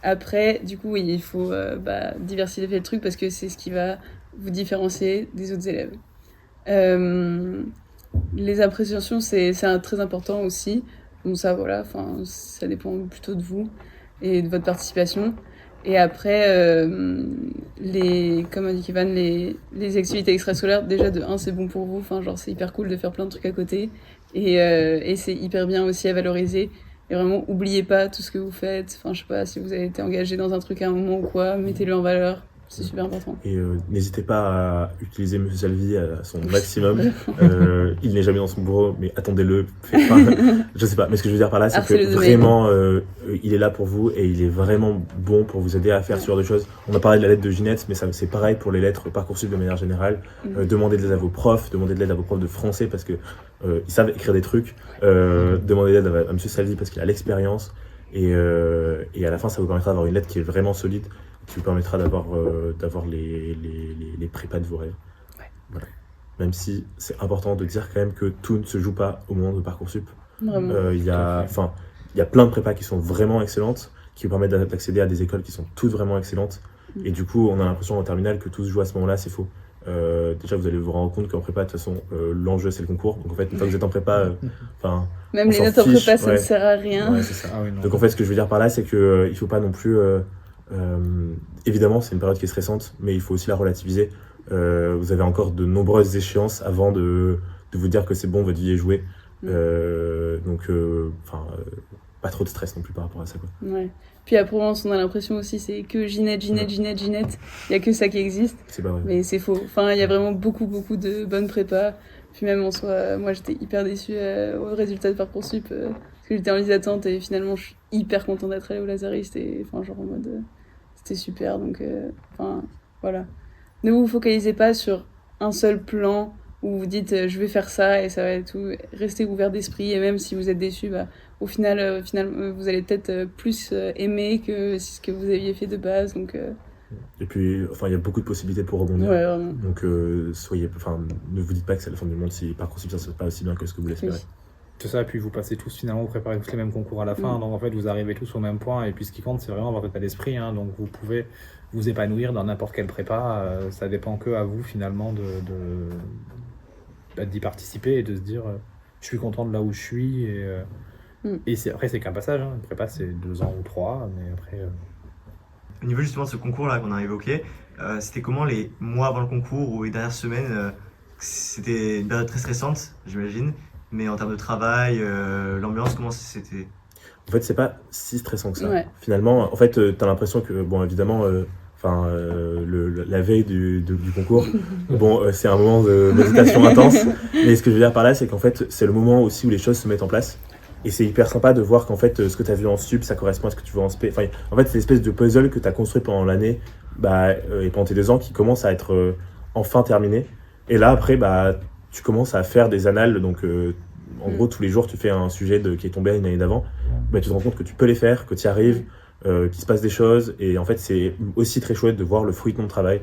Après, du coup, oui, il faut diversifier le truc parce que c'est ce qui va vous différencier des autres élèves. Les appréciations, c'est très important aussi. Donc ça, voilà, enfin, ça dépend plutôt de vous et de votre participation. Et après, comme a dit Kevin, les activités extrascolaires, déjà de 1, c'est bon pour vous. Enfin, genre, c'est hyper cool de faire plein de trucs à côté. Et c'est hyper bien aussi à valoriser. Et vraiment, oubliez pas tout ce que vous faites. Enfin, je sais pas, si vous avez été engagé dans un truc à un moment ou quoi, mettez-le en valeur. C'est super important. Et n'hésitez pas à utiliser M. Salvi à son maximum. Il n'est jamais dans son bureau, mais attendez-le. Je sais pas, mais ce que je veux dire par là, c'est que vraiment, il est là pour vous et il est vraiment bon pour vous aider à faire ce genre de choses. On a parlé de la lettre de Ginette, mais c'est pareil pour les lettres Parcoursup de manière générale. Demandez de l'aide à vos profs, demandez de l'aide à vos profs de français parce que ils savent écrire des trucs. Demandez de l'aide à M. Salvi parce qu'il a l'expérience. Et à la fin, ça vous permettra d'avoir une lettre qui est vraiment solide, qui vous permettra d'avoir les prépas de vos rêves. Ouais. Voilà. Même si c'est important de dire quand même que tout ne se joue pas au moment de Parcoursup. Vraiment. Il y a plein de prépas qui sont vraiment excellentes, qui vous permettent d'accéder à des écoles qui sont toutes vraiment excellentes. Et du coup, on a l'impression en terminale que tout se joue à ce moment-là, c'est faux. Déjà, vous allez vous rendre compte qu'en prépa, de toute façon, l'enjeu c'est le concours. Donc en fait, une fois que vous êtes en prépa, même les notes en prépa, ça ne sert à rien. Ouais, c'est ça. Donc en fait, ce que je veux dire par là, c'est que il faut pas non plus. Évidemment, c'est une période qui est stressante, mais il faut aussi la relativiser. Vous avez encore de nombreuses échéances avant de vous dire que c'est bon, votre vie est jouée. Donc, pas trop de stress non plus par rapport à ça, quoi. Ouais. Puis à Provence, on a l'impression aussi c'est que Ginette. Il y a que ça qui existe. C'est pas vrai. Mais c'est faux. Enfin, il y a vraiment beaucoup de bonnes prépas. Puis même en soi, moi j'étais hyper déçue au résultat de Parcoursup parce que j'étais en liste d'attente et finalement je suis hyper contente d'être allée au Lazariste et enfin genre en mode c'était super. Donc voilà. Ne vous focalisez pas sur un seul plan où vous dites je vais faire ça et ça va être tout. Restez ouvert d'esprit et même si vous êtes déçu, au final vous allez peut-être plus aimer que ce que vous aviez fait de base. Donc et puis, il y a beaucoup de possibilités pour rebondir. ouais, vraiment. Donc, ne vous dites pas que c'est la fin du monde si Parcoursup ça se passe pas aussi bien que ce que vous l'espérez. Oui. C'est ça, puis vous passez tous finalement, vous préparez tous les mêmes concours à la fin, donc en fait vous arrivez tous au même point, et puis ce qui compte c'est vraiment votre état d'esprit, hein, donc vous pouvez vous épanouir dans n'importe quelle prépa, ça dépend que à vous finalement d'y participer et de se dire je suis content de là où je suis, et après c'est qu'un passage, hein. Une prépa c'est 2 ans ou 3, mais après... Au niveau justement de ce concours-là qu'on a évoqué, c'était comment les mois avant le concours ou les dernières semaines c'était une période très stressante, j'imagine, mais en termes de travail, l'ambiance, comment c'était? En fait, c'est pas si stressant que ça. Ouais. Finalement, en fait, t'as l'impression que, bon, évidemment, la veille du concours, c'est un moment de méditation intense. Mais ce que je veux dire par là, c'est qu'en fait, c'est le moment aussi où les choses se mettent en place. Et c'est hyper sympa de voir qu'en fait, ce que tu as vu en sup, ça correspond à ce que tu veux en spé. Enfin, en fait, c'est l'espèce de puzzle que tu as construit pendant l'année et pendant tes 2 ans qui commence à être enfin terminé. Et là, après, tu commences à faire des annales. Donc, en gros, tous les jours, tu fais un sujet qui est tombé une année d'avant. Tu te rends compte que tu peux les faire, que tu y arrives, qu'il se passe des choses. Et en fait, c'est aussi très chouette de voir le fruit de ton travail.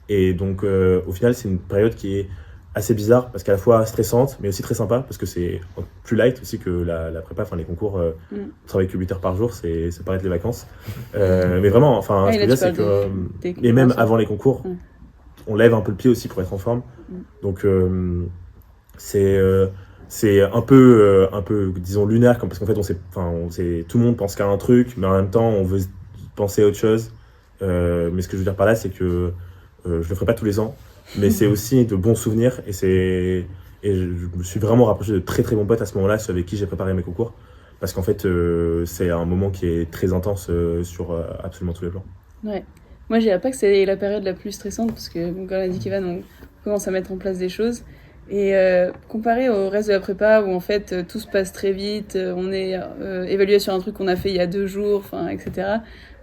Et donc, au final, c'est une période qui est assez bizarre parce qu'à la fois stressante mais aussi très sympa parce que c'est plus light aussi que la prépa, les concours, on travaille que 8 heures par jour, c'est paraît être les vacances. Mais vraiment, ce que je veux dire, c'est que et même avant les concours, on lève un peu le pied aussi pour être en forme. Donc c'est c'est un peu, disons, lunaire, parce qu'en fait, tout le monde pense qu'à un truc, mais en même temps, on veut penser à autre chose. Mais ce que je veux dire par là, c'est que je le ferai pas tous les ans, mais c'est aussi de bons souvenirs, et je me suis vraiment rapproché de très très bons potes à ce moment-là, ceux avec qui j'ai préparé mes concours, parce qu'en fait, c'est un moment qui est très intense sur absolument tous les plans. Ouais. Moi, je dirais pas que c'est la période la plus stressante parce que, bon, comme l'a dit Kevin, on commence à mettre en place des choses. Et comparé au reste de la prépa où en fait tout se passe très vite, on est évalué sur un truc qu'on a fait il y a 2 jours, enfin, etc.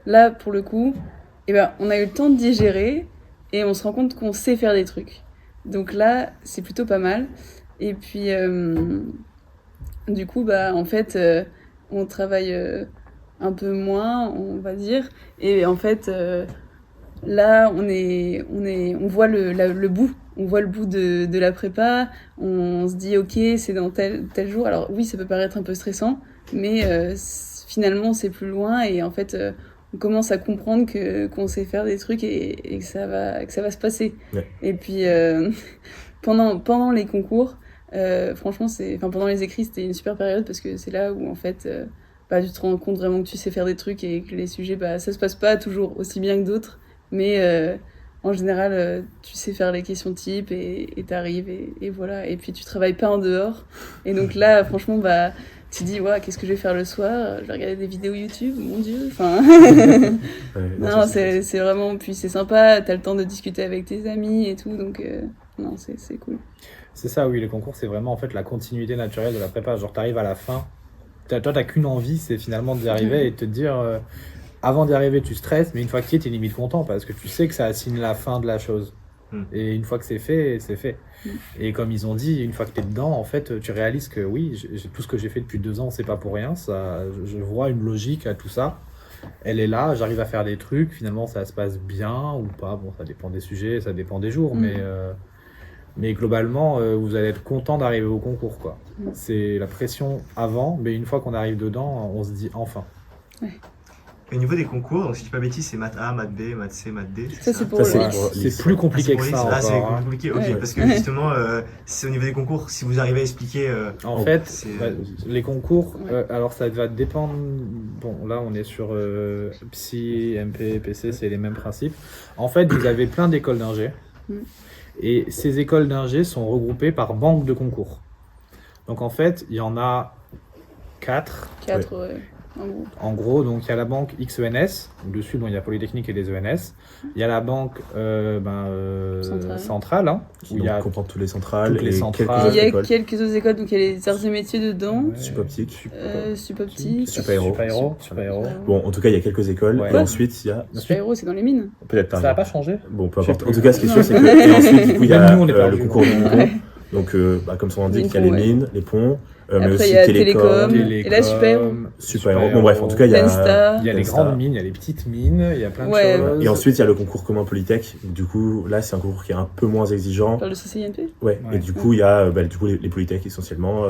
Là, pour le coup, on a eu le temps de digérer et on se rend compte qu'on sait faire des trucs. Donc là, c'est plutôt pas mal. Et puis, du coup, en fait, on travaille un peu moins, on va dire. Et en fait, là, on voit le bout. On voit le bout de la prépa. On se dit, ok, c'est dans tel jour. Alors oui, ça peut paraître un peu stressant, mais finalement, c'est plus loin. Et en fait, on commence à comprendre qu'on sait faire des trucs et que ça va se passer. Ouais. Et puis, pendant les concours, franchement, pendant les écrits, c'était une super période parce que c'est là où, en fait, tu te rends compte vraiment que tu sais faire des trucs et que les sujets, ça se passe pas toujours aussi bien que d'autres. Mais en général, tu sais faire les questions types et t'arrives et voilà. Et puis, tu travailles pas en dehors. Et donc là, franchement, tu te dis, ouais, qu'est-ce que je vais faire le soir? Je vais regarder des vidéos YouTube, mon Dieu. Enfin, non, c'est vraiment... Puis c'est sympa, t'as le temps de discuter avec tes amis et tout. Donc, non, c'est cool. C'est ça, oui, les concours, c'est vraiment en fait la continuité naturelle de la prépa. Genre, t'arrives à la fin, toi, t'as qu'une envie, c'est finalement d'y arriver et de te dire... Avant d'y arriver, tu stresses, mais une fois que tu y es, t'es limite content parce que tu sais que ça assigne la fin de la chose. Et une fois que c'est fait, c'est fait. Et comme ils ont dit, une fois que tu es dedans, en fait, tu réalises que oui, tout ce que j'ai fait depuis 2 ans, c'est pas pour rien. Je vois une logique à tout ça. Elle est là, j'arrive à faire des trucs. Finalement, ça se passe bien ou pas. Bon, ça dépend des sujets, ça dépend des jours, mais globalement, vous allez être content d'arriver au concours, quoi. C'est la pression avant, mais une fois qu'on arrive dedans, on se dit enfin. Ouais. Et au niveau des concours, donc si je dis pas bêtise, c'est maths A, maths B, maths C, maths D. Ça, c'est pour Ça, l'X. C'est plus compliqué que ça encore. C'est hein. compliqué, ok, Ouais. parce que justement, c'est au niveau des concours, si vous arrivez à expliquer. En fait, c'est- les concours, Ouais. alors ça va dépendre. Bon, là, on est sur Psy, MP, PC, c'est les mêmes principes. En fait, vous avez plein d'écoles d'ingé. Et ces écoles d'ingé sont regroupées par banque de concours. Donc, en fait, il y en a 4. 4, ouais. En gros. En gros, donc il y a la banque XENS, dessus il y a Polytechnique et les ENS. Il y a la banque centrale, hein, où il y a comprend toutes les centrales toutes les et centrales. quelques Il y autres a écoles. quelques autres écoles, donc il y a les arts et métiers dedans, Ouais. Suboptique. Suboptique. Super-héros. Super-héros. Bon, en tout cas, il y a quelques écoles. Ouais. Et ensuite, il y a... Super-héros, c'est dans les mines. Peut-être Ça n'a pas changé. Bon, peu Je sais importe. En plus. tout cas, ce qui est sûr, c'est que... Et ensuite, du coup, il y a Même nous, on est perdus. le concours de mines. Donc, comme son nom indique, il y a les Ouais. mines, les ponts, mais Après, aussi il y a télécom, télécom. Et là, super-héros. Bon, bref, en tout cas, il y a... Penstar. Il y a les Penstar. grandes mines, il y a les petites mines, il y a plein de Ouais. choses. Et ensuite, il y a le concours commun Polytech. Du coup, là, c'est un concours qui est un peu moins exigeant. Par le CCINP. Ouais. Ouais. Et du coup, il y a les Polytech essentiellement.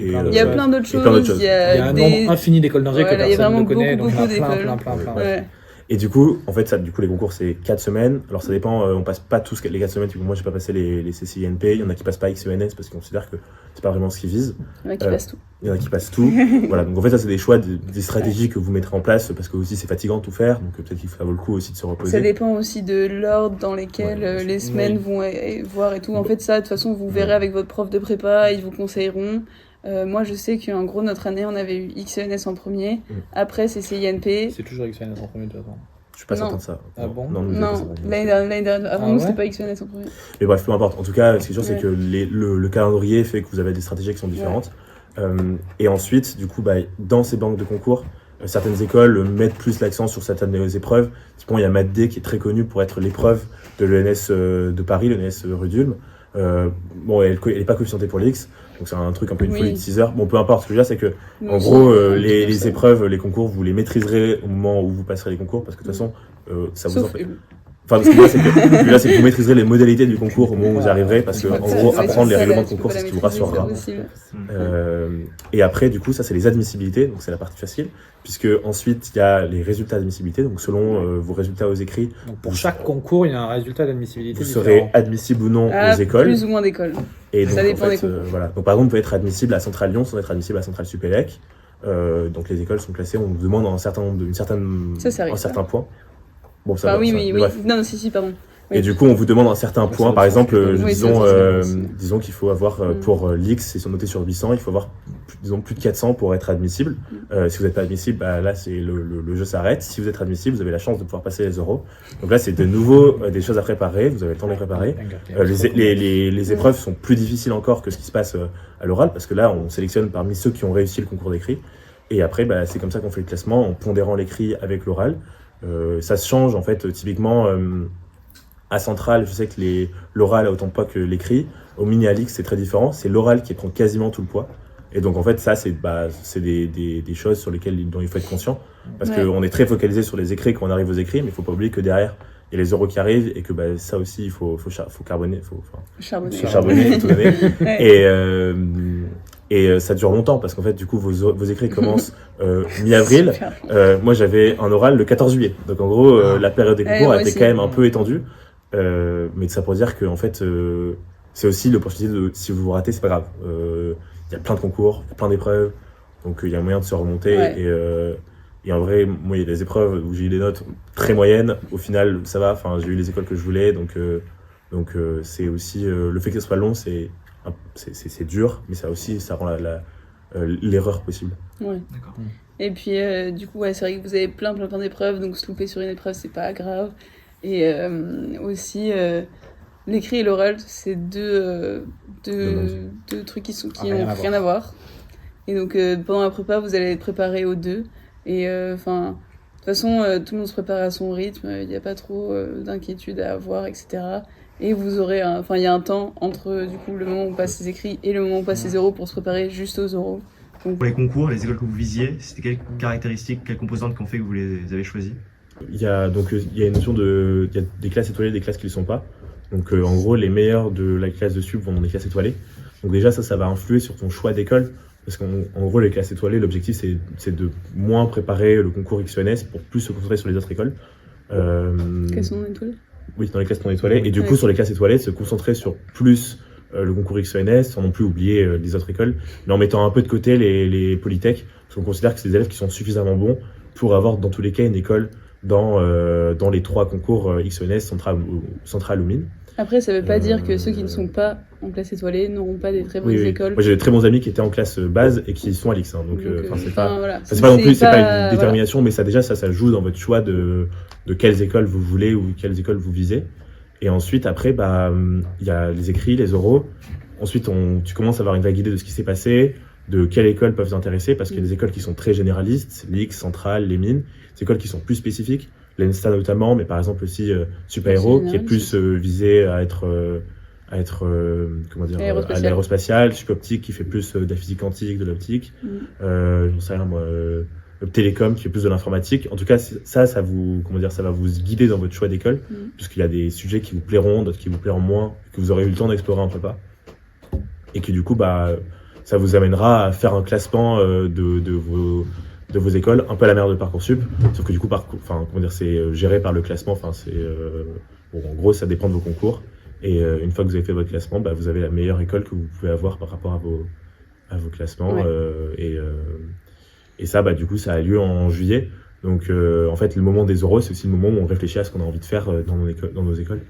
Et, plein d'autres Il y a choses. plein d'autres Et plein d'autres choses. choses. Il y a, Il y a un des... nombre infini d'écoles d'ingé que Voilà, il y a personne vraiment ne connaît, beaucoup, donc il y en a beaucoup plein, d'écoles. plein. Ouais. Et du coup, en fait, les concours, c'est 4 semaines. Alors, ça dépend, on passe pas tous les 4 semaines. Moi, j'ai pas passé les CCINP. Il y en a qui passent pas XENS parce qu'ils considèrent que c'est pas vraiment ce qu'ils visent. Il y en a qui passent tout. Il y en a qui passent tout. Voilà. Donc, en fait, ça, c'est des choix, des stratégies que vous mettrez en place parce que aussi, c'est fatigant de tout faire. Donc, peut-être qu'il vaut le coup aussi de se reposer. Ça dépend aussi de l'ordre dans lesquels Ouais, les semaines vont voir et tout. En fait, ça, de toute façon, vous verrez avec votre prof de prépa, ils vous conseilleront. Moi, je sais qu'en gros, notre année, on avait eu XENS en premier. Après, c'est CINP. C'est toujours XNS en premier de toute façon. Je suis pas Non. certain de ça. Ah bon nous, Non, c'est pas l'année dernière, avant Ah nous, ouais c'était pas XENS en premier. Mais bref, peu importe. En tout cas, ce qui est sûr, c'est Ouais. que le calendrier fait que vous avez des stratégies qui sont différentes. Et ensuite, du coup, dans ces banques de concours, certaines écoles mettent plus l'accent sur certaines épreuves. Typiquement, il y a Math D qui est très connu pour être l'épreuve de l'ENS de Paris, l'ENS rue d'Ulm. Bon, elle n'est pas coefficientée pour l'X, donc c'est un truc un peu une folie de 6 heures. Bon, peu importe, ce que je veux dire, c'est que Nous en aussi, gros, un truc comme les ça. épreuves, les concours, vous les maîtriserez au moment où vous passerez les concours, parce que de toute façon, ça vous Sauf empêche. Ulm. Enfin, ce que là, c'est que vous maîtriserez les modalités du concours au moment où vous arriverez, parce que, en gros, apprendre les règlements de concours, c'est ce qui vous rassurera. Et après, du coup, ça, c'est les admissibilités, donc c'est la partie facile, puisque ensuite, il y a les résultats d'admissibilité, donc selon vos résultats aux écrits. Donc pour chaque concours, il y a un résultat d'admissibilité vous différent. serez admissible ou non aux écoles. Plus ou moins d'écoles. Et donc, ça dépend en des fait, concours. voilà. Donc, par exemple, vous pouvez être admissible à Centrale Lyon sans être admissible à Centrale Supélec. Donc, les écoles sont classées, on vous demande un certain point. Bon, ça va, oui. bref. Non, si, pardon. Oui. Et du coup, on vous demande un certain point. Par exemple, Oui, disons qu'il faut avoir, pour l'X, c'est noté sur 800, il faut avoir, plus de 400 pour être admissible. Si vous n'êtes pas admissible, bah, là, c'est le jeu s'arrête. Si vous êtes admissible, vous avez la chance de pouvoir passer les euros. Donc là, c'est de nouveau des choses à préparer. Vous avez le temps de les préparer. Les épreuves sont plus difficiles encore que ce qui se passe à l'oral, parce que là, on sélectionne parmi ceux qui ont réussi le concours d'écrit. Et après, bah, c'est comme ça qu'on fait le classement, en pondérant l'écrit avec l'oral. Ça se change, en fait, typiquement... à Centrale, je sais que l'oral a autant de poids que l'écrit. Au mini Alix, c'est très différent. C'est l'oral qui prend quasiment tout le poids. Et donc, en fait, ça, c'est des choses sur lesquelles dont il faut être conscient. Parce qu'on est très focalisé sur les écrits quand on arrive aux écrits, mais il ne faut pas oublier que derrière, il y a les euros qui arrivent et que ça aussi, il faut carboner, charbonner, il faut tout donner. Et ça dure longtemps parce qu'en fait, du coup, vos écrits commencent mi-avril. Moi, j'avais un oral le 14 juillet. Donc, en gros, la période des concours a été quand même un peu étendue. Mais ça pour dire que en fait, c'est aussi l'opportunité de, si vous vous ratez, c'est pas grave. Il y a plein de concours, plein d'épreuves, donc il y a moyen de se remonter. Et en vrai, moi, il y a des épreuves où j'ai eu des notes très moyennes. Au final, ça va. Enfin, j'ai eu les écoles que je voulais, donc c'est aussi le fait que ce soit long, c'est dur, mais ça aussi, ça rend l'erreur possible. Ouais. D'accord. Et puis, du coup, c'est vrai que vous avez plein d'épreuves, donc se louper sur une épreuve, c'est pas grave. Et aussi, l'écrit et l'oral, c'est deux trucs qui n'ont rien à voir. Et donc, pendant la prépa, vous allez être préparé aux deux. Et de toute façon, tout le monde se prépare à son rythme, il n'y a pas trop d'inquiétude à avoir, etc. Et vous aurez, il y a un temps entre du coup le moment où on passe les écrits et le moment où on passe les euros pour se préparer juste aux euros. Donc, pour les concours, les écoles que vous visiez, c'était quelles caractéristiques, quelles composantes qui ont fait que vous les avez choisies? Il y a une notion il y a des classes étoilées, des classes qui ne le sont pas. Donc en gros, les meilleurs de la classe de sup vont dans des classes étoilées. Donc déjà, ça va influer sur ton choix d'école. Parce qu'en gros, les classes étoilées, l'objectif, c'est de moins préparer le concours XENS pour plus se concentrer sur les autres écoles. Quelles sont les étoiles? Oui, dans les classes non étoilées. Et du coup, sur les classes étoilées, se concentrer sur plus le concours XENS, sans non plus oublier les autres écoles, mais en mettant un peu de côté les polytech, parce qu'on considère que c'est des élèves qui sont suffisamment bons pour avoir, dans tous les cas, une école dans les 3 concours XENS, centrale ou mine. Après, ça veut pas dire que ceux qui ne sont pas en classe étoilée n'auront pas des très bonnes écoles. Moi, j'ai des très bons amis qui étaient en classe base et qui sont à l'X. Hein, donc, c'est pas non plus, c'est pas une détermination, mais ça joue dans votre choix de quelles écoles vous voulez ou quelles écoles vous visez. Et ensuite, après, il y a les écrits, les oraux. Ensuite, tu commences à avoir une vague idée de ce qui s'est passé, de quelles écoles peuvent vous intéresser, parce qu'il y a des écoles qui sont très généralistes, l'X, Centrale, les mines, des écoles qui sont plus spécifiques, l'ENSTA notamment, mais par exemple aussi Super Héros, qui est plus visé à être à l'aérospatial, Suboptique qui fait plus de la physique quantique, de l'optique, j'en sais rien moi, Télécom qui fait plus de l'informatique. En tout cas, ça va vous guider dans votre choix d'école, puisqu'il y a des sujets qui vous plairont, d'autres qui vous plairont moins, que vous aurez eu le temps d'explorer en prépa, et que du coup, ça vous amènera à faire un classement de vos écoles, un peu à la manière de Parcoursup, sauf que du coup, c'est géré par le classement. En gros, ça dépend de vos concours. Et une fois que vous avez fait votre classement, vous avez la meilleure école que vous pouvez avoir par rapport à vos classements. Et ça, du coup, ça a lieu en juillet. Donc, en fait, le moment des euros, c'est aussi le moment où on réfléchit à ce qu'on a envie de faire dans nos écoles.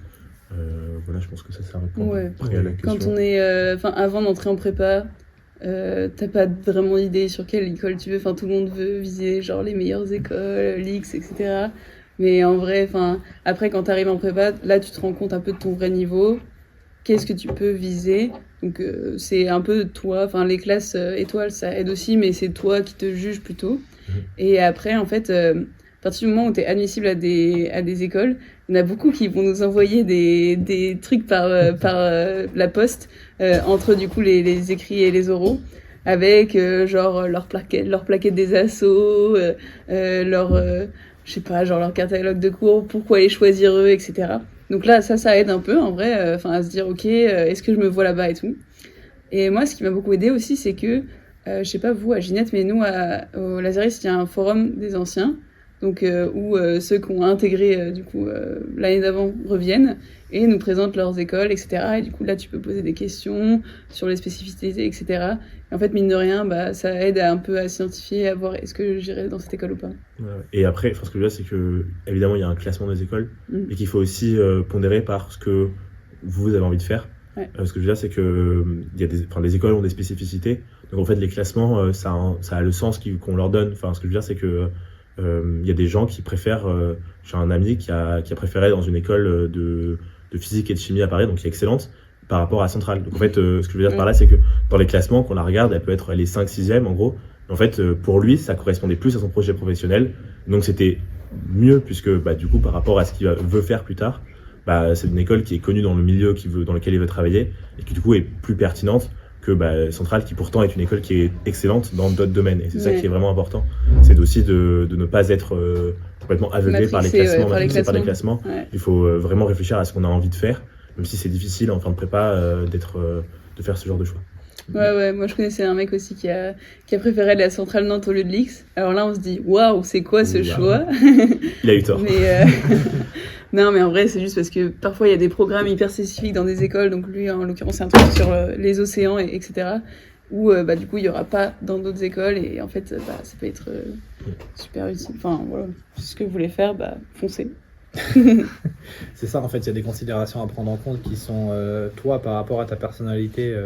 Voilà, je pense que ça répond à la question. Quand on est, avant d'entrer en prépa, t'as pas vraiment d'idée sur quelle école tu veux. Tout le monde veut viser genre les meilleures écoles, l'X, etc. Mais en vrai, après, quand t'arrives en prépa, là, tu te rends compte un peu de ton vrai niveau. Qu'est-ce que tu peux viser? Donc, c'est un peu toi. Les classes étoiles, ça aide aussi, mais c'est toi qui te juges plutôt. Et après, en fait, à partir du moment où t'es admissible à des écoles, il y en a beaucoup qui vont nous envoyer des trucs par la poste, entre du coup les écrits et les oraux, avec leur plaquette des assos, je sais pas, genre leur catalogue de cours, pourquoi les choisir eux, etc. Donc là, ça aide un peu en vrai, à se dire, ok, est-ce que je me vois là-bas et tout. Et moi, ce qui m'a beaucoup aidé aussi, c'est que, je sais pas vous, à Ginette, mais nous, au Lazaris, il y a un forum des anciens, donc où ceux qui ont intégré l'année d'avant reviennent et nous présentent leurs écoles, etc. Et du coup, là, tu peux poser des questions sur les spécificités, etc. Et en fait, mine de rien, ça aide un peu à s'identifier, à voir est-ce que j'irai dans cette école ou pas. Ouais. Et après, ce que je veux dire, c'est que évidemment, il y a un classement des écoles, et qu'il faut aussi pondérer par ce que vous avez envie de faire. Ouais. Ce que je veux dire, c'est que les écoles ont des spécificités. Donc en fait, les classements, ça a le sens qu'on leur donne. Enfin, ce que je veux dire, c'est que il y a des gens qui préfèrent. J'ai un ami qui a préféré dans une école de physique et de chimie à Paris, donc qui est excellente, par rapport à Centrale. Donc en fait, ce que je veux dire par là, c'est que dans les classements, quand on la regarde, elle est 5, 6e en gros. En fait, pour lui, ça correspondait plus à son projet professionnel. Donc c'était mieux, puisque du coup, par rapport à ce qu'il veut faire plus tard, c'est une école qui est connue dans le milieu dans lequel il veut travailler, et qui du coup est plus pertinente que Centrale, qui pourtant est une école qui est excellente dans d'autres domaines. Et c'est ça qui est vraiment important. C'est aussi de ne pas être complètement aveuglé par les classements, matrixé par les classements. Ouais. Il faut vraiment réfléchir à ce qu'on a envie de faire, même si c'est difficile en fin de prépa de faire ce genre de choix. Ouais, moi je connaissais un mec aussi qui a préféré la Centrale Nantes au lieu de l'X. Alors là, on se dit, waouh, c'est quoi ce choix? Il a eu tort. Mais non, mais en vrai, c'est juste parce que parfois il y a des programmes hyper spécifiques dans des écoles. Donc lui, en l'occurrence, c'est un truc sur les océans, etc. Où du coup, il n'y aura pas dans d'autres écoles. Et en fait, ça peut être super utile. Enfin, voilà, ce que vous voulez faire, foncez. C'est ça, en fait, il y a des considérations à prendre en compte qui sont, toi, par rapport à ta personnalité,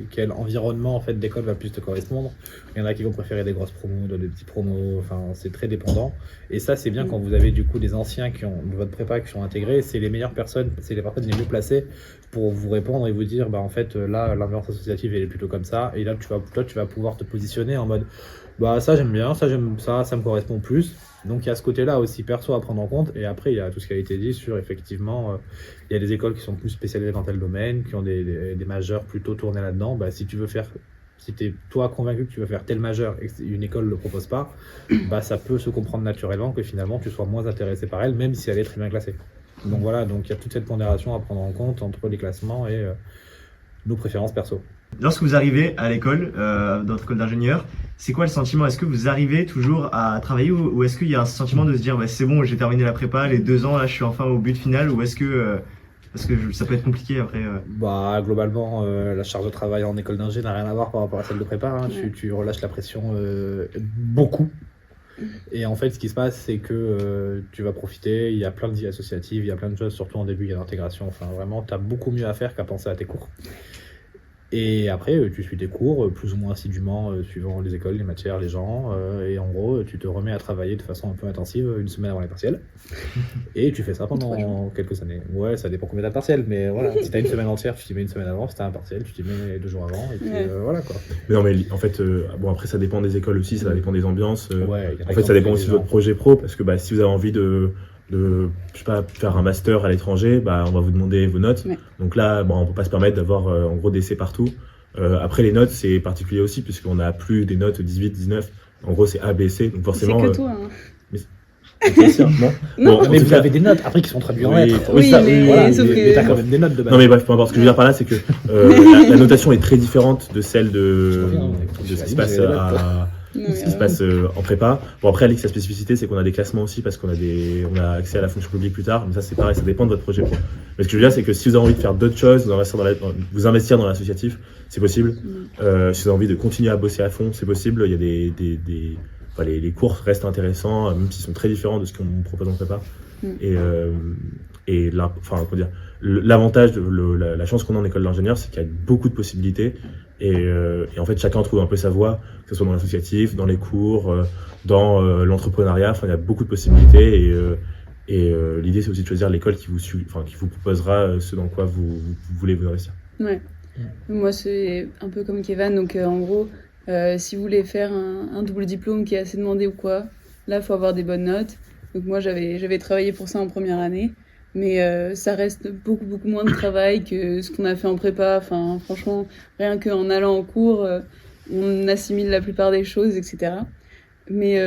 quel environnement en fait, d'école va plus te correspondre. Il y en a qui vont préférer des grosses promos, d'autres des petits promos, enfin, c'est très dépendant. Et ça, c'est bien quand vous avez du coup des anciens de votre prépa qui sont intégrés, c'est les meilleures personnes, c'est les personnes les mieux placées pour vous répondre et vous dire, en fait, là, l'ambiance associative, elle est plutôt comme ça. Et là, toi, tu vas pouvoir te positionner en mode, ça, j'aime bien, ça me correspond plus. Donc il y a ce côté-là aussi perso à prendre en compte, et après il y a tout ce qui a été dit sur effectivement, il y a des écoles qui sont plus spécialisées dans tel domaine, qui ont des majeurs plutôt tournés là-dedans. Si tu es toi convaincu que tu veux faire tel majeur et qu'une école ne le propose pas, ça peut se comprendre naturellement que finalement tu sois moins intéressé par elle, même si elle est très bien classée. Donc voilà, donc il y a toute cette pondération à prendre en compte entre les classements et nos préférences perso. Lorsque vous arrivez à l'école, dans votre école d'ingénieur, c'est quoi le sentiment? Est-ce que vous arrivez toujours à travailler, ou est-ce qu'il y a un sentiment de se dire c'est bon, j'ai terminé la prépa, les 2 ans, là je suis enfin au but final, ou est-ce que parce que ça peut être compliqué après Globalement, la charge de travail en école d'ingé n'a rien à voir par rapport à celle de prépa. Hein. Ouais. Tu relâches la pression beaucoup. Et en fait, ce qui se passe, c'est que tu vas profiter, il y a plein de vie associatives, il y a plein de choses, surtout en début, il y a l'intégration. Enfin, vraiment, tu as beaucoup mieux à faire qu'à penser à tes cours. Et après, tu suis tes cours plus ou moins assidûment, suivant les écoles, les matières, les gens. Et en gros, tu te remets à travailler de façon un peu intensive 1 semaine avant les partiels. Et tu fais ça pendant quelques années. Ouais, ça dépend combien t'as de partiels, mais voilà. Si t'as 1 semaine entière, tu t'y mets 1 semaine avant. Si t'as un partiel, tu t'y mets 2 jours avant. Et puis voilà quoi. Mais non, mais en fait, après, ça dépend des écoles aussi, ça dépend des ambiances. Ouais, en fait, ça dépend aussi de votre projet pro, parce que si vous avez envie de je sais pas, faire un master à l'étranger, on va vous demander vos notes. Ouais. Donc là, on peut pas se permettre d'avoir en gros des C partout. Après, les notes, c'est particulier aussi, puisqu'on n'a plus des notes 18, 19. En gros, c'est A, B, C. Donc forcément. C'est que toi. Hein. C'est sûr, non. Mais vous avez des notes après qui sont traduites en lettres. Oui, mais t'as quand même des notes de base. Non, mais bref, peu importe. Ce que je veux dire par là, c'est que la notation est très différente de celle de ce qui se passe ce qui se passe en prépa. Bon, après, Alix, la spécificité, c'est qu'on a des classements aussi parce qu'on a accès à la fonction publique plus tard. Mais ça, c'est pareil, ça dépend de votre projet pro. Mais ce que je veux dire, c'est que si vous avez envie de faire d'autres choses, vous investir dans l'associatif, c'est possible. Si vous avez envie de continuer à bosser à fond, c'est possible. Il y a les cours restent intéressants, même s'ils sont très différents de ce qu'on propose en prépa. Et l'avantage, la chance qu'on a en école d'ingénieur, c'est qu'il y a beaucoup de possibilités. Et en fait, chacun trouve un peu sa voie, que ce soit dans l'associatif, dans les cours, dans l'entrepreneuriat. Enfin, il y a beaucoup de possibilités. Et l'idée, c'est aussi de choisir l'école qui vous proposera ce dans quoi vous voulez vous investir. Ouais. Moi, c'est un peu comme Kevin. Donc, en gros, si vous voulez faire un double diplôme qui est assez demandé ou quoi, là, il faut avoir des bonnes notes. Donc, moi, j'avais travaillé pour ça en première année. Mais ça reste beaucoup moins de travail que ce qu'on a fait en prépa. Enfin, franchement, rien qu'en allant en cours, on assimile la plupart des choses, etc. Mais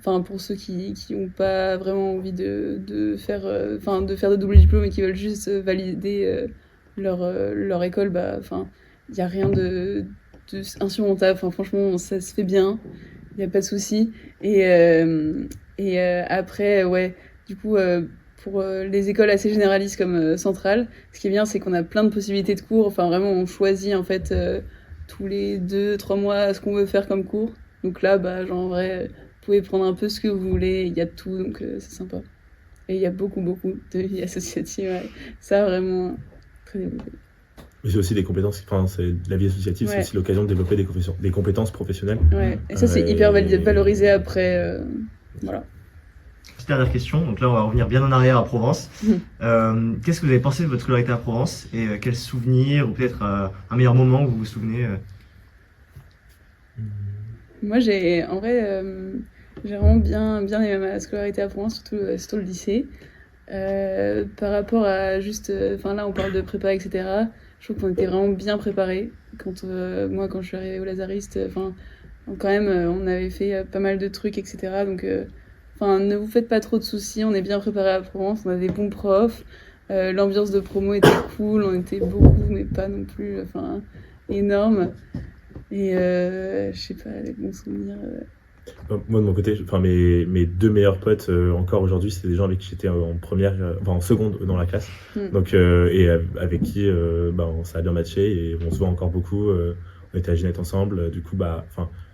pour ceux qui n'ont pas vraiment envie de faire de double diplôme et qui veulent juste valider leur école, il n'y a rien de insurmontable. Franchement, ça se fait bien, il n'y a pas de souci. Et après, ouais, du coup, pour les écoles assez généralistes comme Centrale, ce qui est bien, c'est qu'on a plein de possibilités de cours. Enfin, vraiment, on choisit en fait tous les 2-3 mois ce qu'on veut faire comme cours. Donc là, en vrai, vous pouvez prendre un peu ce que vous voulez, il y a tout, donc c'est sympa. Et il y a beaucoup de vie associative, ouais. Ça, vraiment, très développé. Mais c'est aussi des compétences, la vie associative, c'est aussi l'occasion de développer des compétences professionnelles. Ouais, et ça, c'est hyper valorisé après, voilà. Petite dernière question, donc là on va revenir bien en arrière à Provence. Qu'est-ce que vous avez pensé de votre scolarité à Provence et quels souvenirs, ou peut-être un meilleur moment où vous vous souvenez Moi, j'ai vraiment bien aimé ma scolarité à Provence, surtout le lycée. Par rapport à juste... là, on parle de prépa, etc. Je trouve qu'on était vraiment bien préparés. Quand je suis arrivée au Lazariste, quand même, on avait fait pas mal de trucs, etc. Donc, ne vous faites pas trop de soucis, on est bien préparés à Provence, on a des bons profs. L'ambiance de promo était cool, on était beaucoup, mais pas non plus énorme. Et je sais pas, les bons souvenirs. Moi de mon côté, mes 2 meilleurs potes encore aujourd'hui, c'est des gens avec qui j'étais en seconde dans la classe. Donc et avec qui ça a bien matché et on se voit encore beaucoup. On était à Ginette ensemble. Du coup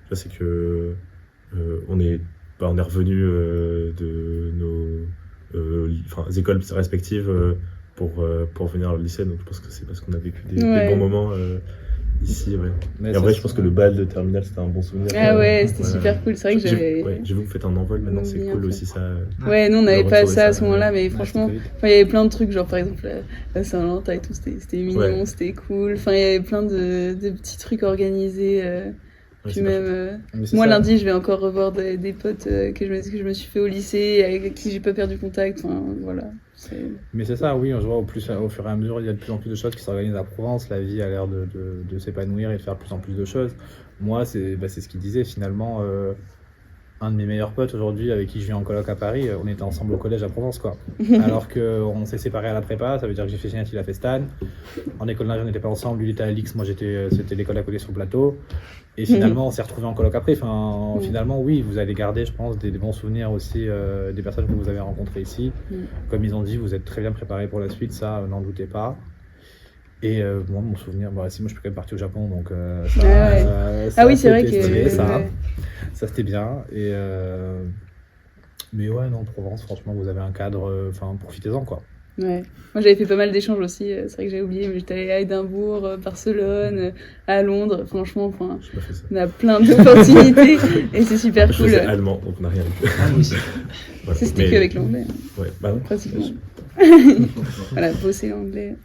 je sais que on est revenus de nos écoles respectives pour venir au lycée. Donc je pense que c'est parce qu'on a vécu des bons moments. Ici, ouais. Mais en vrai, je pense que le bal de terminale, c'était un bon souvenir. Ah ouais, c'était super cool. C'est vrai que j'ai vu que vous faites un envol maintenant, c'est cool aussi ça. Ouais, nous on n'avait pas ça à ce moment-là, mais franchement, il y avait plein de trucs, genre par exemple la Saint-Valentin et tout, c'était mignon, c'était cool. Enfin, il y avait plein de petits trucs organisés. Puis même, moi lundi, je vais encore revoir des potes que je me suis fait au lycée, avec qui j'ai pas perdu contact. Enfin, voilà. Mais c'est ça, oui, on se voit au fur et à mesure, il y a de plus en plus de choses qui s'organisent à Provence, la vie a l'air de s'épanouir et de faire de plus en plus de choses. Moi, c'est ce qu'il disait finalement, un de mes meilleurs potes aujourd'hui avec qui je vis en coloc à Paris, on était ensemble au collège à Provence, quoi. Alors qu'on s'est séparés à la prépa, ça veut dire que j'ai fait Ginette, il a fait Stan. En école d'ingé, on n'était pas ensemble, lui il était à Lix, moi c'était l'école à côté sur le plateau. Et finalement, on s'est retrouvés en coloc après. Finalement, oui, vous allez garder, je pense, des bons souvenirs aussi des personnes que vous avez rencontrées ici. Comme ils ont dit, vous êtes très bien préparés pour la suite, ça, n'en doutez pas. Et moi, mon souvenir, moi je suis quand même parti au Japon, donc oui, c'est vrai que ça c'était bien. Et mais ouais, non, Provence, franchement, vous avez un cadre, profitez-en, quoi. Ouais. Moi j'avais fait pas mal d'échanges aussi, c'est vrai que j'avais oublié, mais j'étais allée à Édimbourg, Barcelone, à Londres, franchement, on a plein d'opportunités et c'est super cool. Je faisais allemand, donc on n'a rien vu. Ah, moi aussi. Voilà. C'était qu'avec l'anglais. Ouais, Pratiquement. Voilà, bosser l'anglais.